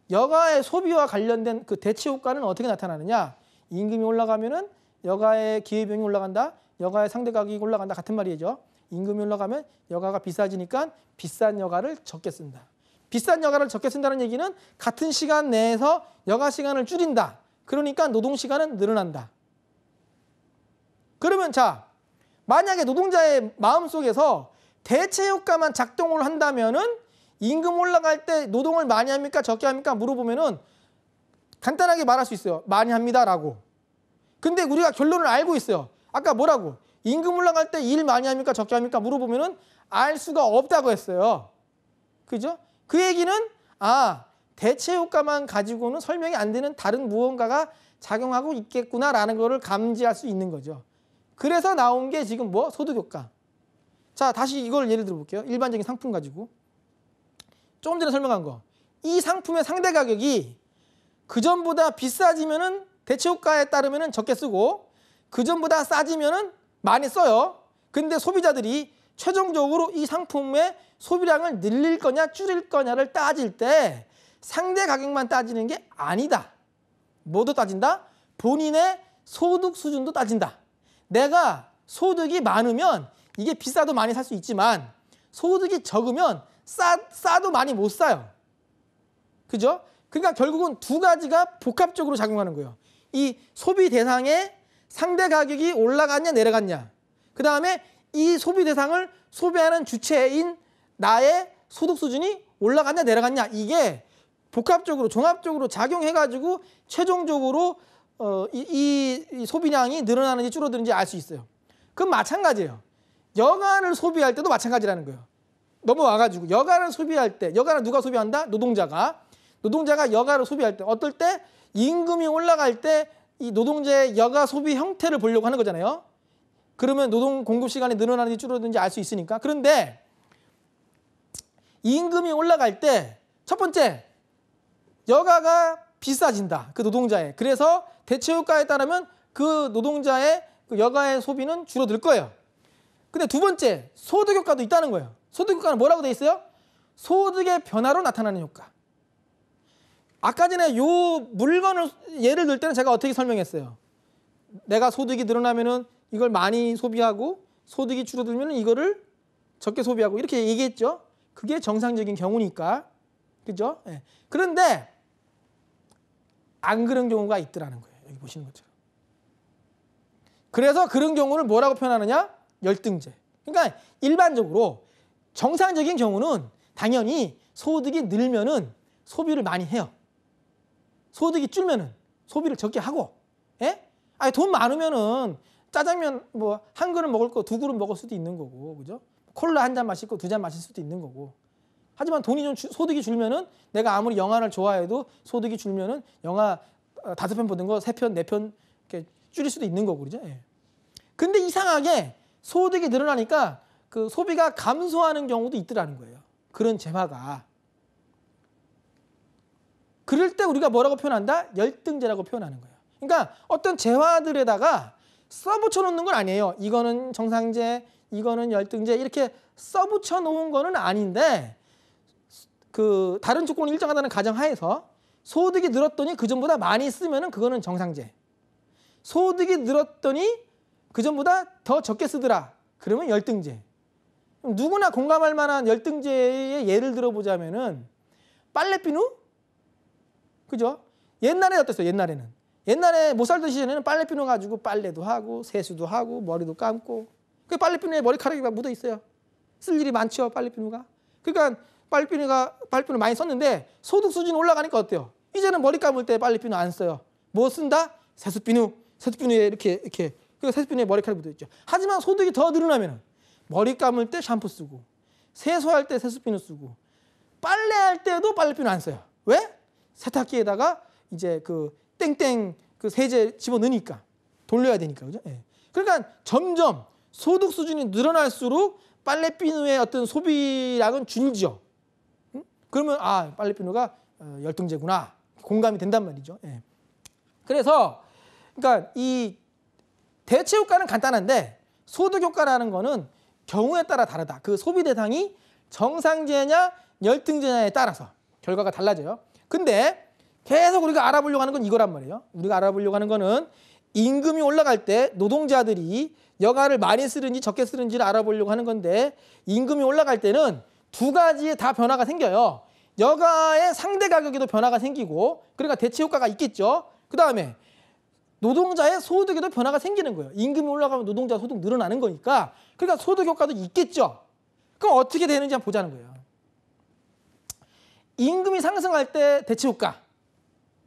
여가의 소비와 관련된 그 대체 효과는 어떻게 나타나느냐? 임금이 올라가면은 여가의 기회비용이 올라간다. 여가의 상대 가격이 올라간다. 같은 말이죠. 임금이 올라가면 여가가 비싸지니까 비싼 여가를 적게 쓴다. 비싼 여가를 적게 쓴다는 얘기는 같은 시간 내에서 여가 시간을 줄인다. 그러니까 노동 시간은 늘어난다. 그러면 자, 만약에 노동자의 마음속에서 대체 효과만 작동을 한다면은 임금 올라갈 때 노동을 많이 합니까? 적게 합니까? 물어보면은 간단하게 말할 수 있어요. 많이 합니다라고. 근데 우리가 결론을 알고 있어요. 아까 뭐라고? 임금 올라갈 때 일 많이 합니까? 적게 합니까? 물어보면은 알 수가 없다고 했어요. 그죠? 그 얘기는 대체 효과만 가지고는 설명이 안 되는 다른 무언가가 작용하고 있겠구나라는 거를 감지할 수 있는 거죠. 그래서 나온 게 지금 뭐? 소득 효과. 자, 다시 이걸 예를 들어 볼게요. 일반적인 상품 가지고. 조금 전에 설명한 거. 이 상품의 상대 가격이 그전보다 비싸지면은 대체 효과에 따르면은 적게 쓰고 그전보다 싸지면은 많이 써요. 근데 소비자들이 최종적으로 이 상품의 소비량을 늘릴 거냐 줄일 거냐를 따질 때 상대 가격만 따지는 게 아니다. 뭐도 따진다? 본인의 소득 수준도 따진다. 내가 소득이 많으면 이게 비싸도 많이 살 수 있지만 소득이 적으면 싸도 많이 못 사요. 그죠? 그러니까 결국은 두 가지가 복합적으로 작용하는 거예요. 이 소비 대상의 상대 가격이 올라갔냐 내려갔냐. 그 다음에 이 소비 대상을 소비하는 주체인 나의 소득 수준이 올라갔냐 내려갔냐. 이게 복합적으로 종합적으로 작용해가지고 최종적으로 이 소비량이 늘어나는지 줄어드는지 알 수 있어요. 그럼 마찬가지예요. 여가를 소비할 때도 마찬가지라는 거예요. 넘어와가지고 여가를 소비할 때 여가를 누가 소비한다? 노동자가 여가를 소비할 때 어떨 때 임금이 올라갈 때 이 노동자의 여가 소비 형태를 보려고 하는 거잖아요. 그러면 노동 공급 시간이 늘어나는지 줄어드는지 알 수 있으니까. 그런데 임금이 올라갈 때 첫 번째 여가가 비싸진다. 그 노동자의. 그래서 대체 효과에 따르면 그 노동자의 그 여가의 소비는 줄어들 거예요. 근데 두 번째 소득 효과도 있다는 거예요. 소득 효과는 뭐라고 돼 있어요? 소득의 변화로 나타나는 효과. 아까 전에 요 물건을 예를 들 때는 제가 어떻게 설명했어요? 내가 소득이 늘어나면은 이걸 많이 소비하고 소득이 줄어들면 이거를 적게 소비하고 이렇게 얘기했죠. 그게 정상적인 경우니까. 그죠? 네. 그런데 안 그런 경우가 있더라는 거예요. 여기 보시는 것처럼. 그래서 그런 경우를 뭐라고 표현하느냐? 열등제. 그러니까 일반적으로 정상적인 경우는 당연히 소득이 늘면은 소비를 많이 해요. 소득이 줄면은 소비를 적게 하고. 예? 아니 돈 많으면은 짜장면 뭐 한 그릇 먹을 거 두 그릇 먹을 수도 있는 거고. 그죠? 콜라 한 잔 마실 거 두 잔 마실 수도 있는 거고. 하지만 돈이 좀 소득이 줄면은 내가 아무리 영화를 좋아해도 소득이 줄면은 영화 5편 보던 거 3편, 4편 이렇게 줄일 수도 있는 거고. 그죠? 예. 근데 이상하게 소득이 늘어나니까 그 소비가 감소하는 경우도 있더라는 거예요. 그런 재화가. 그럴 때 우리가 뭐라고 표현한다? 열등제라고 표현하는 거예요. 그러니까 어떤 재화들에다가 써붙여 놓는 건 아니에요. 이거는 정상제, 이거는 열등제 이렇게 써붙여 놓은 거는 아닌데 그 다른 조건이 일정하다는 가정하에서 소득이 늘었더니 그전보다 많이 쓰면은 그거는 정상제. 소득이 늘었더니 그전보다 더 적게 쓰더라. 그러면 열등제. 누구나 공감할 만한 열등제의 예를 들어보자면은 빨래비누? 그죠? 옛날에 어땠어요? 옛날에 못 살던 시절에는 빨래비누 가지고 빨래도 하고 세수도 하고 머리도 감고 그 빨래비누에 머리카락이 묻어 있어요. 쓸 일이 많죠, 빨래비누가. 그러니까 빨래비누 많이 썼는데 소득 수준이 올라가니까 어때요? 이제는 머리 감을 때 빨래비누 안 써요. 뭐 쓴다? 세수비누에 이렇게 그 세수비누에 머리카락이 묻어 있죠. 하지만 소득이 더 늘어나면 머리 감을 때 샴푸 쓰고 세수할 때 세수비누 쓰고 빨래할 때도 빨래비누 안 써요. 왜? 세탁기에다가 이제 그 땡땡 그 세제 집어넣으니까 돌려야 되니까. 그죠? 예. 그러니까 점점 소득 수준이 늘어날수록 빨래비누의 어떤 소비량은 줄죠. 응? 그러면 아, 빨래비누가 열등제구나. 공감이 된단 말이죠. 예. 그래서 그러니까 이 대체 효과는 간단한데 소득 효과라는 거는 경우에 따라 다르다. 그 소비 대상이 정상제냐 열등제냐에 따라서 결과가 달라져요. 근데 계속 우리가 알아보려고 하는 건 이거란 말이에요. 우리가 알아보려고 하는 거는 임금이 올라갈 때 노동자들이 여가를 많이 쓰는지 적게 쓰는지를 알아보려고 하는 건데 임금이 올라갈 때는 두 가지의 다 변화가 생겨요. 여가의 상대 가격에도 변화가 생기고 그러니까 대체 효과가 있겠죠. 그 다음에 노동자의 소득에도 변화가 생기는 거예요. 임금이 올라가면 노동자 소득 늘어나는 거니까 그러니까 소득 효과도 있겠죠. 그럼 어떻게 되는지 한번 보자는 거예요. 임금이 상승할 때 대체 효과.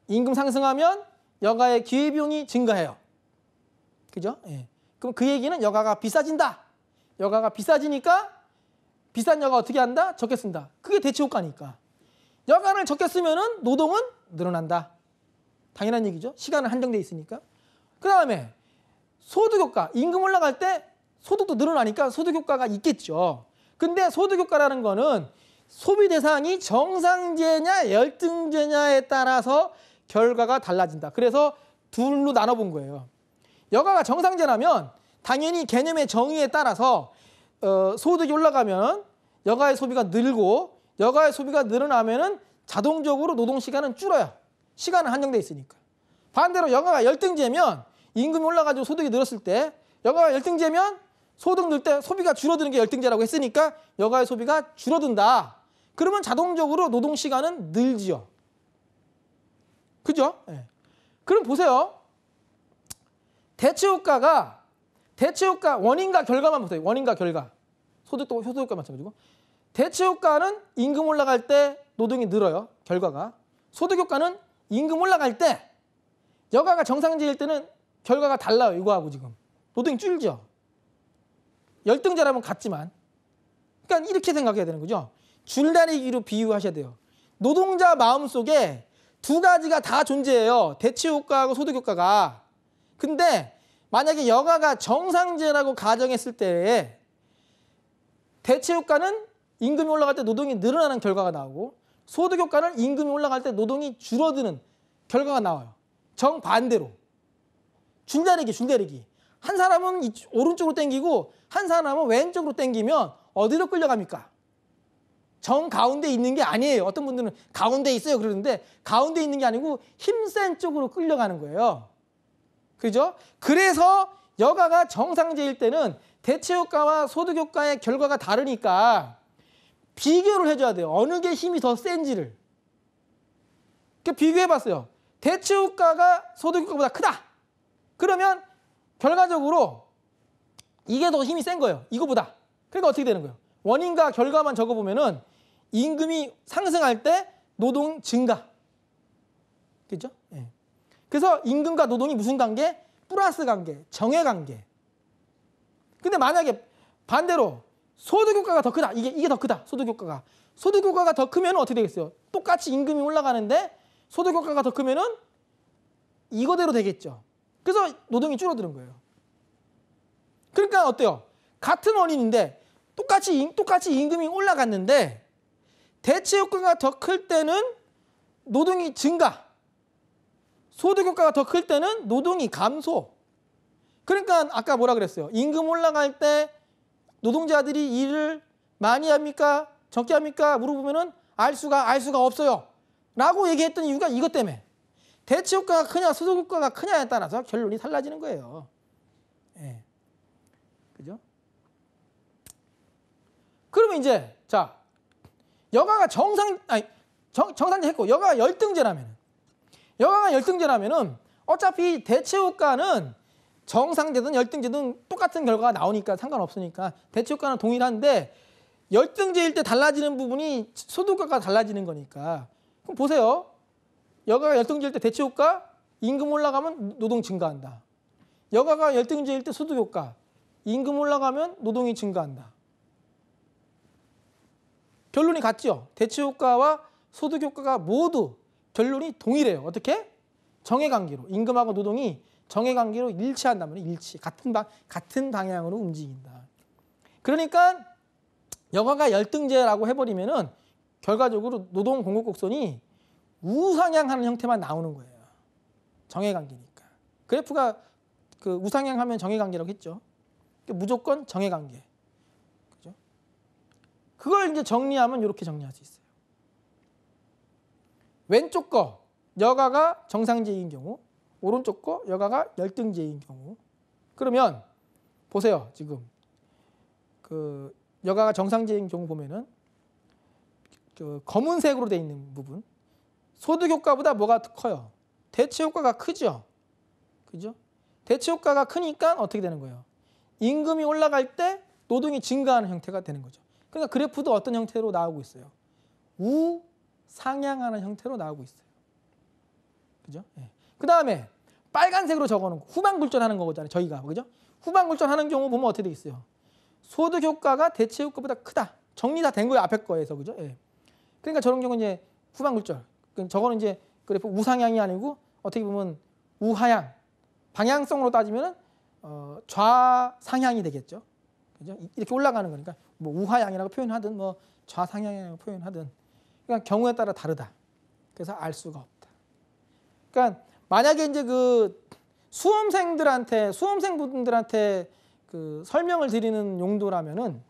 임금 상승하면 여가의 기회비용이 증가해요. 그죠? 예. 그럼 그 얘기는 여가가 비싸진다. 여가가 비싸지니까 비싼 여가 어떻게 한다? 적게 쓴다. 그게 대체 효과니까. 여가를 적게 쓰면은 노동은 늘어난다. 당연한 얘기죠. 시간은 한정돼 있으니까. 그 다음에 소득 효과. 임금 올라갈 때 소득도 늘어나니까 소득 효과가 있겠죠. 근데 소득 효과라는 거는 소비 대상이 정상제냐 열등제냐에 따라서 결과가 달라진다. 그래서 둘로 나눠본 거예요. 여가가 정상제라면 당연히 개념의 정의에 따라서 소득이 올라가면 여가의 소비가 늘고 여가의 소비가 늘어나면은 자동적으로 노동시간은 줄어요. 시간은 한정돼 있으니까. 반대로 여가가 열등제면 임금이 올라가지고 소득이 늘었을 때 여가가 열등제면 소득 늘 때 소비가 줄어드는 게 열등제라고 했으니까 여가의 소비가 줄어든다. 그러면 자동적으로 노동시간은 늘지요. 그죠? 네. 그럼 보세요. 대체 효과 원인과 결과만 보세요. 원인과 결과. 소득도 효과 마찬가지고. 대체 효과는 임금 올라갈 때 노동이 늘어요. 결과가. 소득 효과는 임금 올라갈 때 여가가 정상제일 때는 결과가 달라요. 이거하고 지금. 노동이 줄죠. 열등제라면 같지만. 그러니까 이렇게 생각해야 되는 거죠. 줄다리기로 비유하셔야 돼요. 노동자 마음속에 두 가지가 다 존재해요. 대체 효과하고 소득 효과가. 근데 만약에 여가가 정상제라고 가정했을 때 대체 효과는 임금이 올라갈 때 노동이 늘어나는 결과가 나오고 소득 효과는 임금이 올라갈 때 노동이 줄어드는 결과가 나와요. 정반대로. 줄다리기. 한 사람은 오른쪽으로 당기고 한 사람은 왼쪽으로 당기면 어디로 끌려갑니까? 정 가운데 있는 게 아니에요. 어떤 분들은 가운데 있어요 그러는데 가운데 있는 게 아니고 힘센 쪽으로 끌려가는 거예요. 그죠? 그래서 여가가 정상제일 때는 대체 효과와 소득 효과의 결과가 다르니까 비교를 해줘야 돼요. 어느 게 힘이 더 센지를. 비교해봤어요. 대체 효과가 소득 효과보다 크다. 그러면 결과적으로 이게 더 힘이 센 거예요. 이거보다. 그러니까 어떻게 되는 거예요? 원인과 결과만 적어보면은 임금이 상승할 때 노동 증가. 그죠? 예. 그래서 임금과 노동이 무슨 관계? 플러스 관계, 정의 관계. 근데 만약에 반대로 소득 효과가 더 크다. 이게 더 크다. 소득 효과가. 소득 효과가 더 크면 어떻게 되겠어요? 똑같이 임금이 올라가는데 소득 효과가 더 크면은 이거대로 되겠죠. 그래서 노동이 줄어드는 거예요. 그러니까 어때요? 같은 원인인데 똑같이 임금이 올라갔는데 대체 효과가 더 클 때는 노동이 증가. 소득 효과가 더 클 때는 노동이 감소. 그러니까 아까 뭐라 그랬어요? 임금 올라갈 때 노동자들이 일을 많이 합니까? 적게 합니까? 물어보면은 알 수가 없어요. 라고 얘기했던 이유가 이것 때문에. 대체 효과가 크냐, 소득 효과가 크냐에 따라서 결론이 달라지는 거예요. 예. 그죠? 그러면 이제, 자, 여가가 정상제 했고, 여가가 열등제라면은 어차피 대체 효과는 정상제든 열등제든 똑같은 결과가 나오니까 상관없으니까 대체 효과는 동일한데 열등제일 때 달라지는 부분이 소득효과가 달라지는 거니까. 그럼 보세요. 여가가 열등제일 때 대체 효과, 임금 올라가면 노동 증가한다. 여가가 열등제일 때 소득효과, 임금 올라가면 노동이 증가한다. 결론이 같죠? 대체 효과와 소득 효과가 모두 결론이 동일해요. 어떻게? 정해관계로. 임금하고 노동이 정해관계로 일치한다면 같은 방향으로 움직인다. 그러니까 여가가 열등제라고 해버리면은 결과적으로 노동 공급 곡선이 우상향하는 형태만 나오는 거예요. 정해관계니까. 그래프가 그 우상향하면 정해관계라고 했죠. 무조건 정해관계. 그죠? 그걸 이제 정리하면 이렇게 정리할 수 있어요. 왼쪽 거 여가가 정상제인 경우, 오른쪽 거 여가가 열등제인 경우. 그러면 보세요. 지금 그 여가가 정상제인 경우 보면은 그 검은색으로 되어 있는 부분, 소득 효과보다 뭐가 커요? 대체 효과가 크죠. 그죠? 대체 효과가 크니까 어떻게 되는 거예요? 임금이 올라갈 때 노동이 증가하는 형태가 되는 거죠. 그러니까 그래프도 어떤 형태로 나오고 있어요? 우상향하는 형태로 나오고 있어요. 그죠? 예. 그 다음에 빨간색으로 적어놓은 거, 후반굴전하는 거잖아요. 저희가 그죠? 후반굴전하는 경우 보면 어떻게 돼 있어요? 소득 효과가 대체 효과보다 크다. 정리 다 된 거예요. 앞에 거에서 그죠? 예. 그러니까 저런 경우는 이제 후반굴전. 저거는 이제 그래프 우상향이 아니고 어떻게 보면 우하향. 방향성으로 따지면은 좌상향이 되겠죠. 그죠? 이렇게 올라가는 거니까 뭐 우하향이라고 표현하든 뭐 좌상향이라고 표현하든 그러니까 경우에 따라 다르다. 그래서 알 수가 없다. 그러니까 만약에 이제 그 수험생분들한테 그 설명을 드리는 용도라면은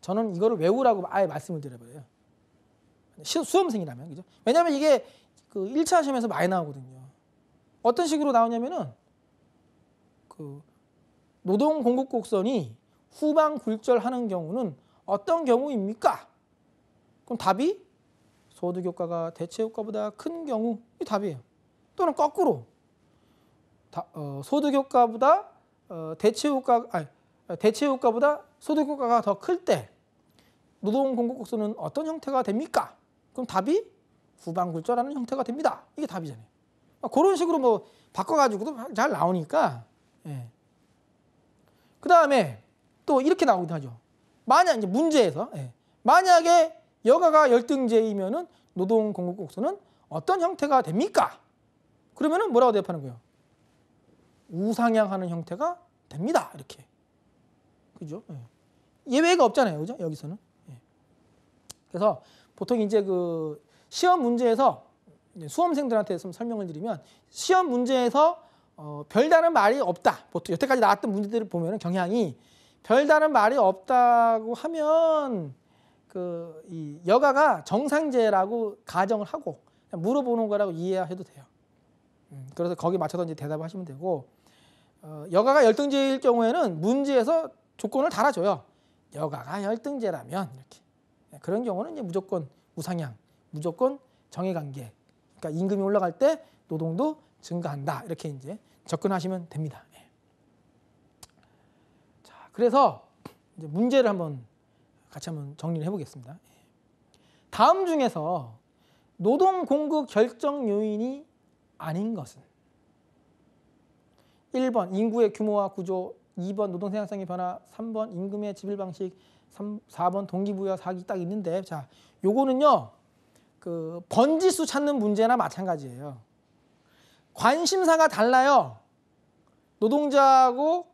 저는 이거를 외우라고 아예 말씀을 드려버려요. 수험생이라면 그죠? 왜냐하면 이게 그 1차 시험에서 많이 나오거든요. 어떤 식으로 나오냐면은 그 노동 공급 곡선이 후방 굴절하는 경우는 어떤 경우입니까? 그럼 답이 소득 효과가 대체 효과보다 큰 경우 이 답이에요. 또는 거꾸로 소득 효과보다 대체 효과보다 소득 효과가 더 클 때 노동 공급 곡선은 어떤 형태가 됩니까? 그럼 답이 후방 굴절하는 형태가 됩니다. 이게 답이잖아요. 그런 식으로 뭐 바꿔가지고도 잘 나오니까. 예. 그 다음에 또 이렇게 나오기도 하죠. 만약 이제 문제에서 만약에 여가가 열등제이면은 노동 공급 곡선은 어떤 형태가 됩니까? 그러면은 뭐라고 대답하는 거예요? 우상향하는 형태가 됩니다. 이렇게. 그죠? 예. 예외가 없잖아요. 그죠? 여기서는. 예. 그래서 보통 이제 그 시험 문제에서 수험생들한테 좀 설명을 드리면 시험 문제에서 별다른 말이 없다. 보통 여태까지 나왔던 문제들을 보면 경향이 별다른 말이 없다고 하면 이 여가가 정상제라고 가정을 하고 그냥 물어보는 거라고 이해해도 돼요. 그래서 거기에 맞춰서 이제 대답을 하시면 되고 여가가 열등제일 경우에는 문제에서 조건을 달아줘요. 여가가 열등제라면 이렇게 그런 경우는 이제 무조건 우상향, 무조건 정해관계. 그러니까 임금이 올라갈 때 노동도 증가한다. 이렇게 이제 접근하시면 됩니다. 자, 그래서 이제 문제를 같이 한번 정리를 해보겠습니다. 다음 중에서 노동 공급 결정 요인이 아닌 것은 1번 인구의 규모와 구조, 2번 노동 생산성의 변화, 3번 임금의 지불 방식, 4번 동기부여 사기 딱 있는데 자, 요거는요. 그 번지수 찾는 문제나 마찬가지예요. 관심사가 달라요. 노동자하고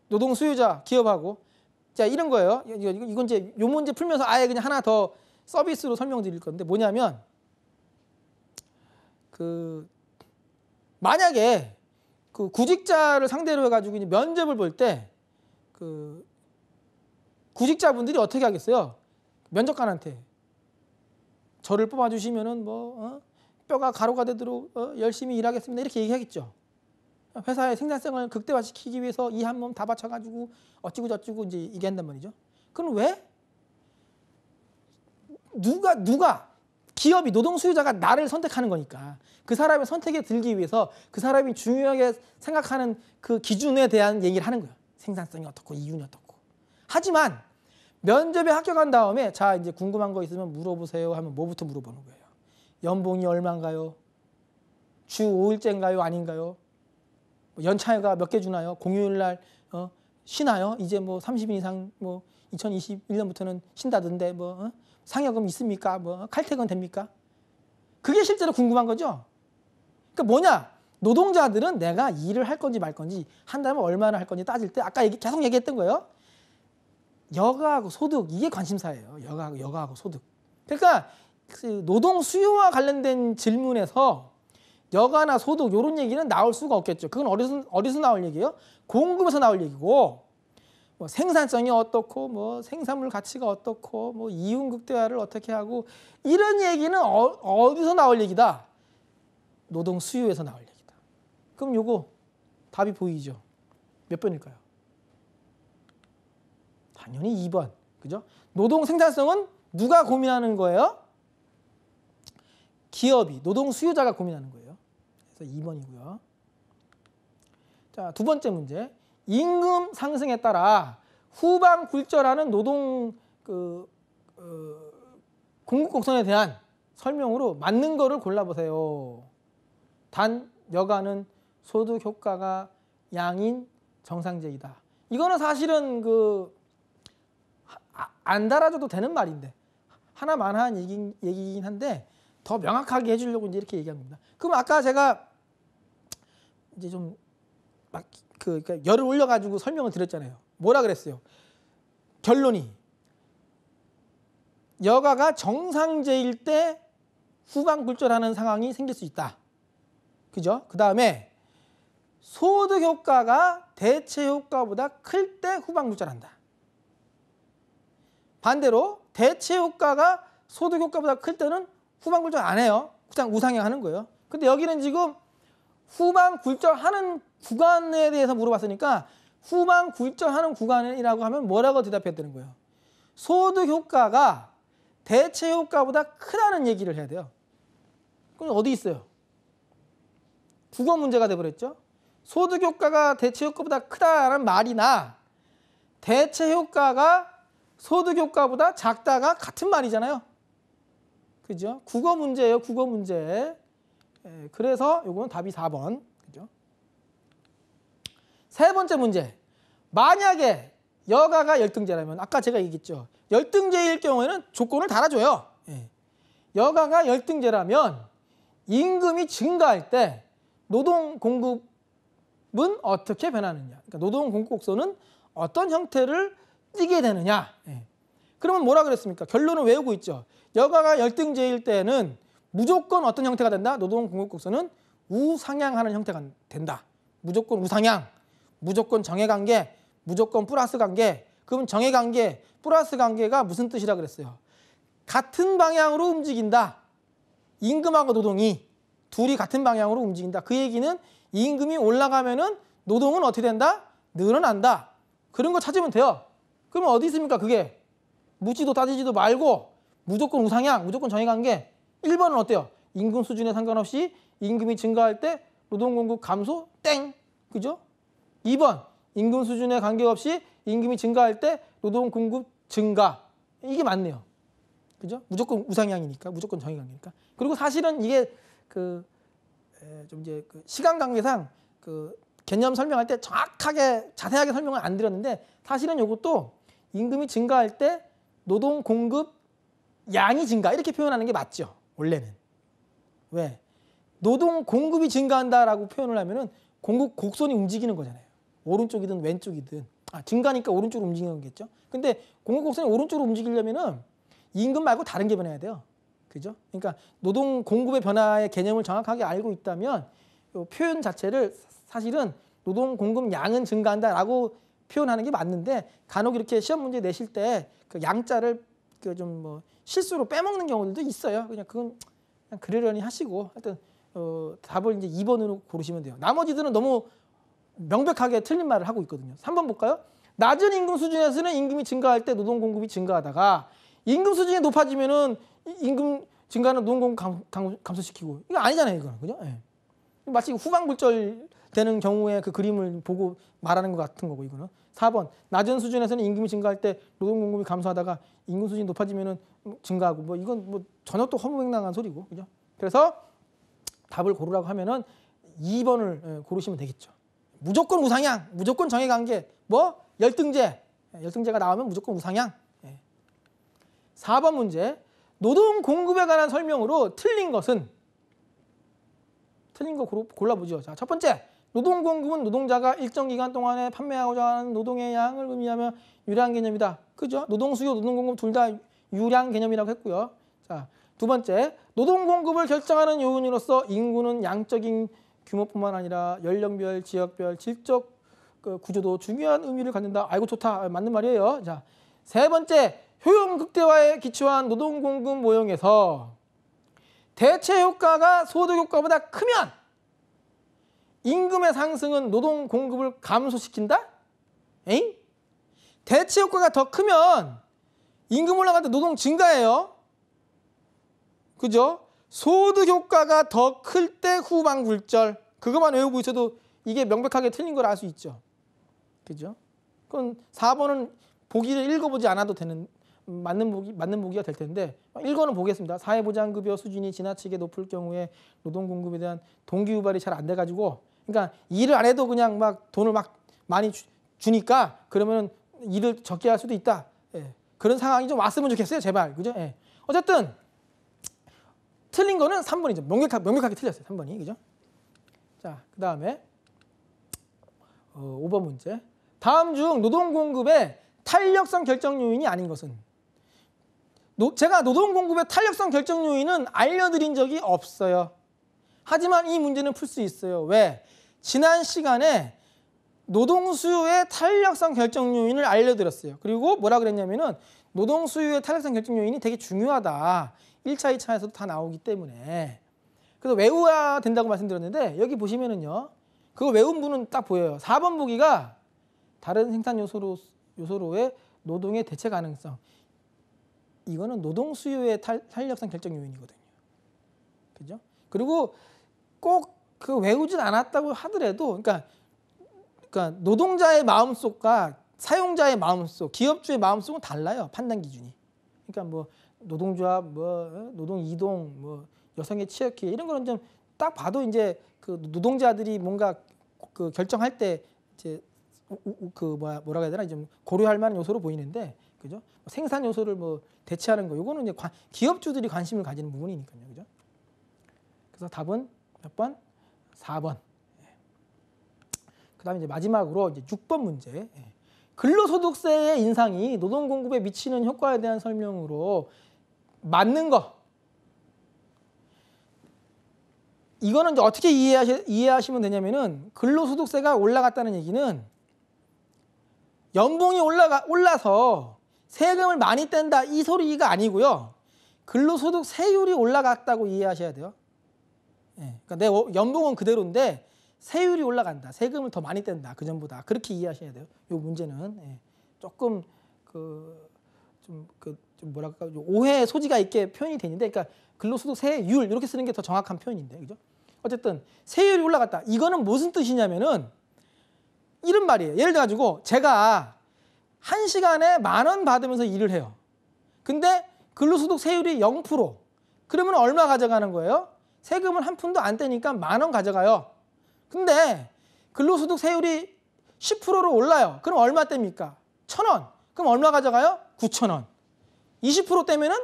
노동 수요자, 기업하고 자 이런 거예요. 이건 이제 요 문제 풀면서 아예 그냥 하나 더 서비스로 설명드릴 건데 뭐냐면 만약에 그 구직자를 상대로 해가지고 이제 면접을 볼 때 그 구직자분들이 어떻게 하겠어요? 면접관한테 저를 뽑아주시면은 뭐 뼈가 가루가 되도록 열심히 일하겠습니다 이렇게 얘기하겠죠. 회사의 생산성을 극대화시키기 위해서 이 한 몸 다 바쳐가지고 어찌고 저찌고 이제 얘기한단 말이죠. 그럼 왜 누가 기업이 노동 수요자가 나를 선택하는 거니까 그 사람의 선택에 들기 위해서 그 사람이 중요하게 생각하는 그 기준에 대한 얘기를 하는 거예요. 생산성이 어떻고 이윤이 어떻고. 하지만 면접에 합격한 다음에 자 이제 궁금한 거 있으면 물어보세요 하면 뭐부터 물어보는 거예요. 연봉이 얼마인가요? 주 5일제인가요? 아닌가요? 연차가 몇 개 주나요? 공휴일 날 쉬나요? 이제 뭐 30인 이상 뭐 2021년부터는 쉰다던데 뭐 상여금 있습니까? 뭐 칼퇴근 됩니까? 그게 실제로 궁금한 거죠. 그러니까 뭐냐? 노동자들은 내가 일을 할 건지 말 건지 한다면 얼마나 할 건지 따질 때 아까 계속 얘기했던 거예요. 여가하고 소득 이게 관심사예요. 여가하고 소득. 그러니까 그 노동 수요와 관련된 질문에서 여가나 소득 이런 얘기는 나올 수가 없겠죠. 그건 어디서 나올 얘기예요? 공급에서 나올 얘기고 뭐 생산성이 어떻고 뭐 생산물 가치가 어떻고 뭐 이윤 극대화를 어떻게 하고 이런 얘기는 어디서 나올 얘기다? 노동 수요에서 나올 얘기다. 그럼 요거 답이 보이죠? 몇 번일까요? 당연히 2번. 그죠? 노동 생산성은 누가 고민하는 거예요? 기업이, 노동 수요자가 고민하는 거예요. 그래서 2번이고요. 자, 두 번째 문제. 임금 상승에 따라 후방 굴절하는 노동 공급 곡선에 대한 설명으로 맞는 거를 골라보세요. 단 여가는 소득 효과가 양인 정상제이다. 이거는 사실은 안 달아줘도 되는 말인데 하나만 한 얘기긴 한데 더 명확하게 해주려고 이제 이렇게 얘기한 겁니다. 그럼 아까 제가 이제 좀 막 그러니까 열을 올려가지고 설명을 드렸잖아요. 뭐라 그랬어요? 결론이 여가가 정상제일 때 후방 굴절하는 상황이 생길 수 있다. 그죠? 그 다음에 소득 효과가 대체 효과보다 클 때 후방 굴절한다. 반대로 대체 효과가 소득 효과보다 클 때는 후방 굴절 안 해요. 그냥 우상향하는 거예요. 근데 여기는 지금 후방 굴절하는 구간에 대해서 물어봤으니까 후방 굴절하는 구간이라고 하면 뭐라고 대답해야 되는 거예요? 소득 효과가 대체 효과보다 크다는 얘기를 해야 돼요. 그럼 어디 있어요? 국어 문제가 돼버렸죠. 소득 효과가 대체 효과보다 크다는 말이나 대체 효과가 소득 효과보다 작다가 같은 말이잖아요. 그죠? 국어 문제예요. 국어 문제. 그래서 요거는 답이 4번. 그죠? 세 번째 문제. 만약에 여가가 열등제라면 아까 제가 얘기했죠. 열등제일 경우에는 조건을 달아줘요. 여가가 열등제라면 임금이 증가할 때 노동 공급은 어떻게 변하느냐. 그러니까 노동 공급 곡선은 어떤 형태를 띠게 되느냐. 그러면 뭐라 그랬습니까? 결론을 외우고 있죠. 여가가 열등제일 때는 무조건 어떤 형태가 된다? 노동 공급 곡선은 우상향하는 형태가 된다. 무조건 우상향, 무조건 정해관계, 무조건 플러스 관계. 그럼 정해관계, 플러스 관계가 무슨 뜻이라 그랬어요? 같은 방향으로 움직인다. 임금하고 노동이 둘이 같은 방향으로 움직인다. 그 얘기는 임금이 올라가면은 노동은 어떻게 된다? 늘어난다. 그런 거 찾으면 돼요. 그러면 어디 있습니까? 그게 묻지도 따지지도 말고 무조건 우상향, 무조건 정해관계. 1번은 어때요? 임금 수준에 상관없이 임금이 증가할 때 노동 공급 감소 땡. 그죠? 2번 임금 수준에 관계없이 임금이 증가할 때 노동 공급 증가. 이게 맞네요. 그죠? 무조건 우상향이니까, 무조건 정해관계니까. 그리고 사실은 이게 좀 이제 시간 관계상 개념 설명할 때 정확하게 자세하게 설명을 안 드렸는데 사실은 이것도 임금이 증가할 때 노동 공급 양이 증가 이렇게 표현하는 게 맞죠. 원래는. 왜? 노동 공급이 증가한다라고 표현을 하면은 공급 곡선이 움직이는 거잖아요. 오른쪽이든 왼쪽이든. 증가니까 오른쪽으로 움직이는 거겠죠. 근데 공급 곡선이 오른쪽으로 움직이려면은 임금 말고 다른 게 변해야 돼요. 그죠? 그러니까 노동 공급의 변화의 개념을 정확하게 알고 있다면 이 표현 자체를 사실은 노동 공급 양은 증가한다라고 표현하는 게 맞는데 간혹 이렇게 시험 문제 내실 때 그 양자를 그 좀 뭐 실수로 빼먹는 경우들도 있어요. 그냥 그건 그냥 그러려니 하시고 하여튼 답을 이제 2번으로 고르시면 돼요. 나머지들은 너무 명백하게 틀린 말을 하고 있거든요. 3번 볼까요? 낮은 임금 수준에서는 임금이 증가할 때 노동 공급이 증가하다가 임금 수준이 높아지면은 임금 증가는 노동 공급 감소시키고 이거 아니잖아요, 이거는. 그죠? 예. 마치 후방불절 되는 경우에 그 그림을 보고 말하는 것 같은 거고 이거는. 4번 낮은 수준에서는 임금이 증가할 때 노동 공급이 감소하다가 임금 수준이 높아지면은 증가하고 뭐 이건 뭐 전혀 또 허무맹랑한 소리고. 그죠? 그래서 답을 고르라고 하면은 2번을 고르시면 되겠죠. 무조건 우상향, 무조건 정해관계, 뭐 열등제, 열등제가 나오면 무조건 우상향. 4번 문제, 노동 공급에 관한 설명으로 틀린 것은? 틀린 거 골라보죠. 자, 첫 번째, 노동 공급은 노동자가 일정 기간 동안에 판매하고자 하는 노동의 양을 의미하며 유량 개념이다. 그죠? 노동 수요, 노동 공급 둘 다 유량 개념이라고 했고요. 자, 두 번째, 노동 공급을 결정하는 요인으로서 인구는 양적인 규모뿐만 아니라 연령별, 지역별, 질적 구조도 중요한 의미를 갖는다. 아이고 좋다. 맞는 말이에요. 자, 세 번째, 효용 극대화에 기초한 노동 공급 모형에서 대체 효과가 소득 효과보다 크면 임금의 상승은 노동 공급을 감소시킨다? 에잉? 대체 효과가 더 크면 임금 올라갈 때 노동 증가해요. 그죠? 소득 효과가 더 클 때 후방불절. 그것만 외우고 있어도 이게 명백하게 틀린 걸 알 수 있죠. 그죠? 그건 4번은 보기를 읽어보지 않아도 되는 맞는 보기가 될 텐데 1번은 보겠습니다. 사회보장급여 수준이 지나치게 높을 경우에 노동 공급에 대한 동기유발이 잘 안 돼가지고 그러니까 일을 안 해도 그냥 막 돈을 막 많이 주니까 그러면 일을 적게 할 수도 있다. 예. 그런 상황이 좀 왔으면 좋겠어요. 제발. 그죠? 예. 어쨌든 틀린 거는 3번이죠. 명백하게 틀렸어요. 3번이. 그죠? 자, 그 다음에 5번 문제. 다음 중 노동 공급의 탄력성 결정 요인이 아닌 것은? 제가 노동 공급의 탄력성 결정 요인은 알려드린 적이 없어요. 하지만 이 문제는 풀 수 있어요. 왜? 지난 시간에 노동 수요의 탄력성 결정 요인을 알려드렸어요. 그리고 뭐라 그랬냐면은 노동 수요의 탄력성 결정 요인이 되게 중요하다. 1차, 2차에서도 다 나오기 때문에. 그래서 외워야 된다고 말씀드렸는데 여기 보시면은요. 그거 외운 분은 딱 보여요. 4번 보기가 다른 생산 요소로의 노동의 대체 가능성. 이거는 노동 수요의 탄력성 결정 요인이거든요. 그죠? 그리고 꼭 그 외우진 않았다고 하더라도 그러니까 노동자의 마음속과 사용자의 마음속, 기업주의 마음속은 달라요. 판단 기준이. 그러니까 뭐 노동조합, 뭐 노동 이동, 뭐 여성의 취업 기회 이런 거는 좀 딱 봐도 이제 그 노동자들이 뭔가 그 결정할 때 이제 그 뭐라고 해야 되나 좀 고려할 만한 요소로 보이는데, 그죠? 생산 요소를 뭐 대체하는 거, 요거는 이제 기업주들이 관심을 가지는 부분이니까요, 그죠? 그래서 답은 몇 번? 4번. 그다음에 이제 마지막으로 이제 6번 문제. 근로소득세의 인상이 노동 공급에 미치는 효과에 대한 설명으로 맞는 거. 이거는 이제 어떻게 이해하시면 되냐면은 근로소득세가 올라갔다는 얘기는 연봉이 올라서 세금을 많이 뗀다 이 소리가 아니고요. 근로소득 세율이 올라갔다고 이해하셔야 돼요. 그러니까 내 연봉은 그대로인데 세율이 올라간다. 세금을 더 많이 뗀다. 그전보다. 그렇게 이해하셔야 돼요. 이 문제는 조금 좀 뭐랄까 오해 소지가 있게 표현이 되는데, 그러니까 근로소득 세율 이렇게 쓰는 게 더 정확한 표현인데, 그죠? 어쨌든 세율이 올라갔다. 이거는 무슨 뜻이냐면은 이런 말이에요. 예를 들어가지고 제가 1시간에 10,000원 받으면서 일을 해요. 근데 근로소득 세율이 0%. 그러면 얼마 가져가는 거예요? 세금을 한 푼도 안 떼니까 10,000원 가져가요. 근데 근로소득 세율이 10%로 올라요. 그럼 얼마 뗍니까? 1,000원. 그럼 얼마 가져가요? 9,000원. 20% 떼면은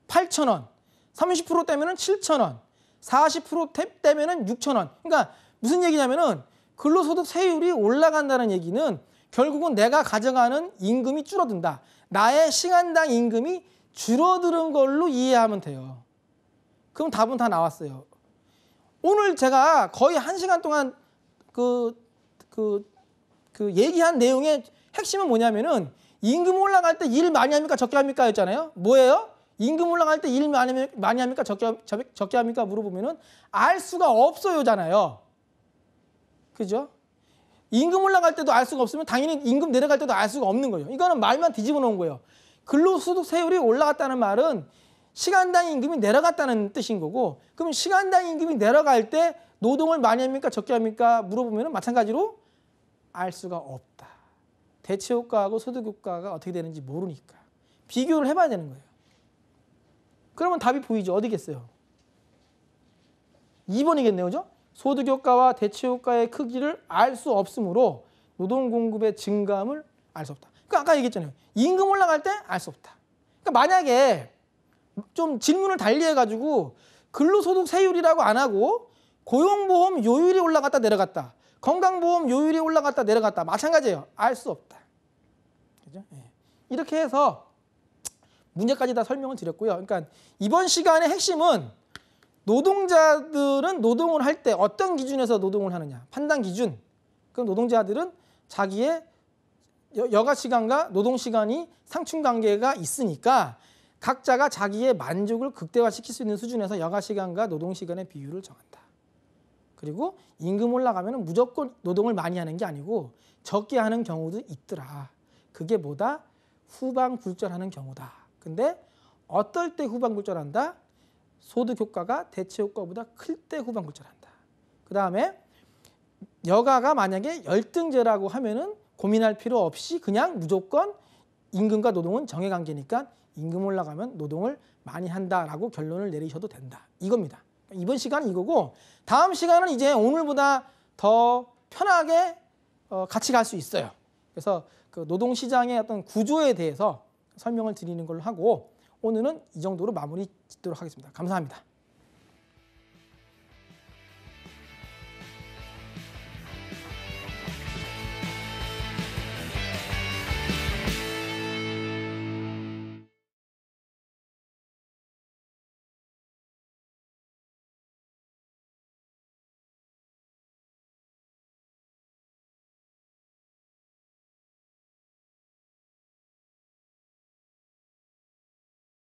8,000원. 30% 떼면은 7,000원. 40% 떼면은 6,000원. 그러니까 무슨 얘기냐면은 근로소득 세율이 올라간다는 얘기는 결국은 내가 가져가는 임금이 줄어든다. 나의 시간당 임금이 줄어드는 걸로 이해하면 돼요. 그럼 답은 다 나왔어요. 오늘 제가 거의 1시간 동안 얘기한 내용의 핵심은 뭐냐면은 임금 올라갈 때 일 많이 합니까 적게 합니까 였잖아요. 뭐예요? 임금 올라갈 때 일 많이 합니까 적게 합니까 물어보면은 알 수가 없어요잖아요. 그죠? 임금 올라갈 때도 알 수가 없으면 당연히 임금 내려갈 때도 알 수가 없는 거예요. 이거는 말만 뒤집어 놓은 거예요. 근로소득세율이 올라갔다는 말은 시간당 임금이 내려갔다는 뜻인 거고, 그럼 시간당 임금이 내려갈 때 노동을 많이 합니까 적게 합니까 물어보면 마찬가지로 알 수가 없다. 대체효과하고 소득효과가 어떻게 되는지 모르니까 비교를 해봐야 되는 거예요. 그러면 답이 보이죠. 어디겠어요? 2번이겠네요. 그죠? 소득효과와 대체효과의 크기를 알 수 없으므로 노동공급의 증감을 알 수 없다. 그러니까 아까 얘기했잖아요. 임금 올라갈 때 알 수 없다. 그러니까 만약에 좀 질문을 달리해가지고 근로소득세율이라고 안 하고 고용보험 요율이 올라갔다 내려갔다, 건강보험 요율이 올라갔다 내려갔다 마찬가지예요. 알 수 없다. 그죠? 예. 이렇게 해서 문제까지 다 설명을 드렸고요. 그러니까 이번 시간의 핵심은 노동자들은 노동을 할 때 어떤 기준에서 노동을 하느냐. 판단 기준. 그럼 노동자들은 자기의 여가 시간과 노동 시간이 상충 관계가 있으니까 각자가 자기의 만족을 극대화시킬 수 있는 수준에서 여가 시간과 노동 시간의 비율을 정한다. 그리고 임금 올라가면 무조건 노동을 많이 하는 게 아니고 적게 하는 경우도 있더라. 그게 뭐다? 후방불절하는 경우다. 근데 어떨 때 후방불절한다? 소득 효과가 대체 효과보다 클 때 후방불절한다. 그 다음에 여가가 만약에 열등제라고 하면은 고민할 필요 없이 그냥 무조건 임금과 노동은 정해관계니까 임금 올라가면 노동을 많이 한다라고 결론을 내리셔도 된다. 이겁니다. 이번 시간은 이거고 다음 시간은 이제 오늘보다 더 편하게 같이 갈 수 있어요. 그래서 그 노동시장의 어떤 구조에 대해서 설명을 드리는 걸로 하고 오늘은 이 정도로 마무리 짓도록 하겠습니다. 감사합니다.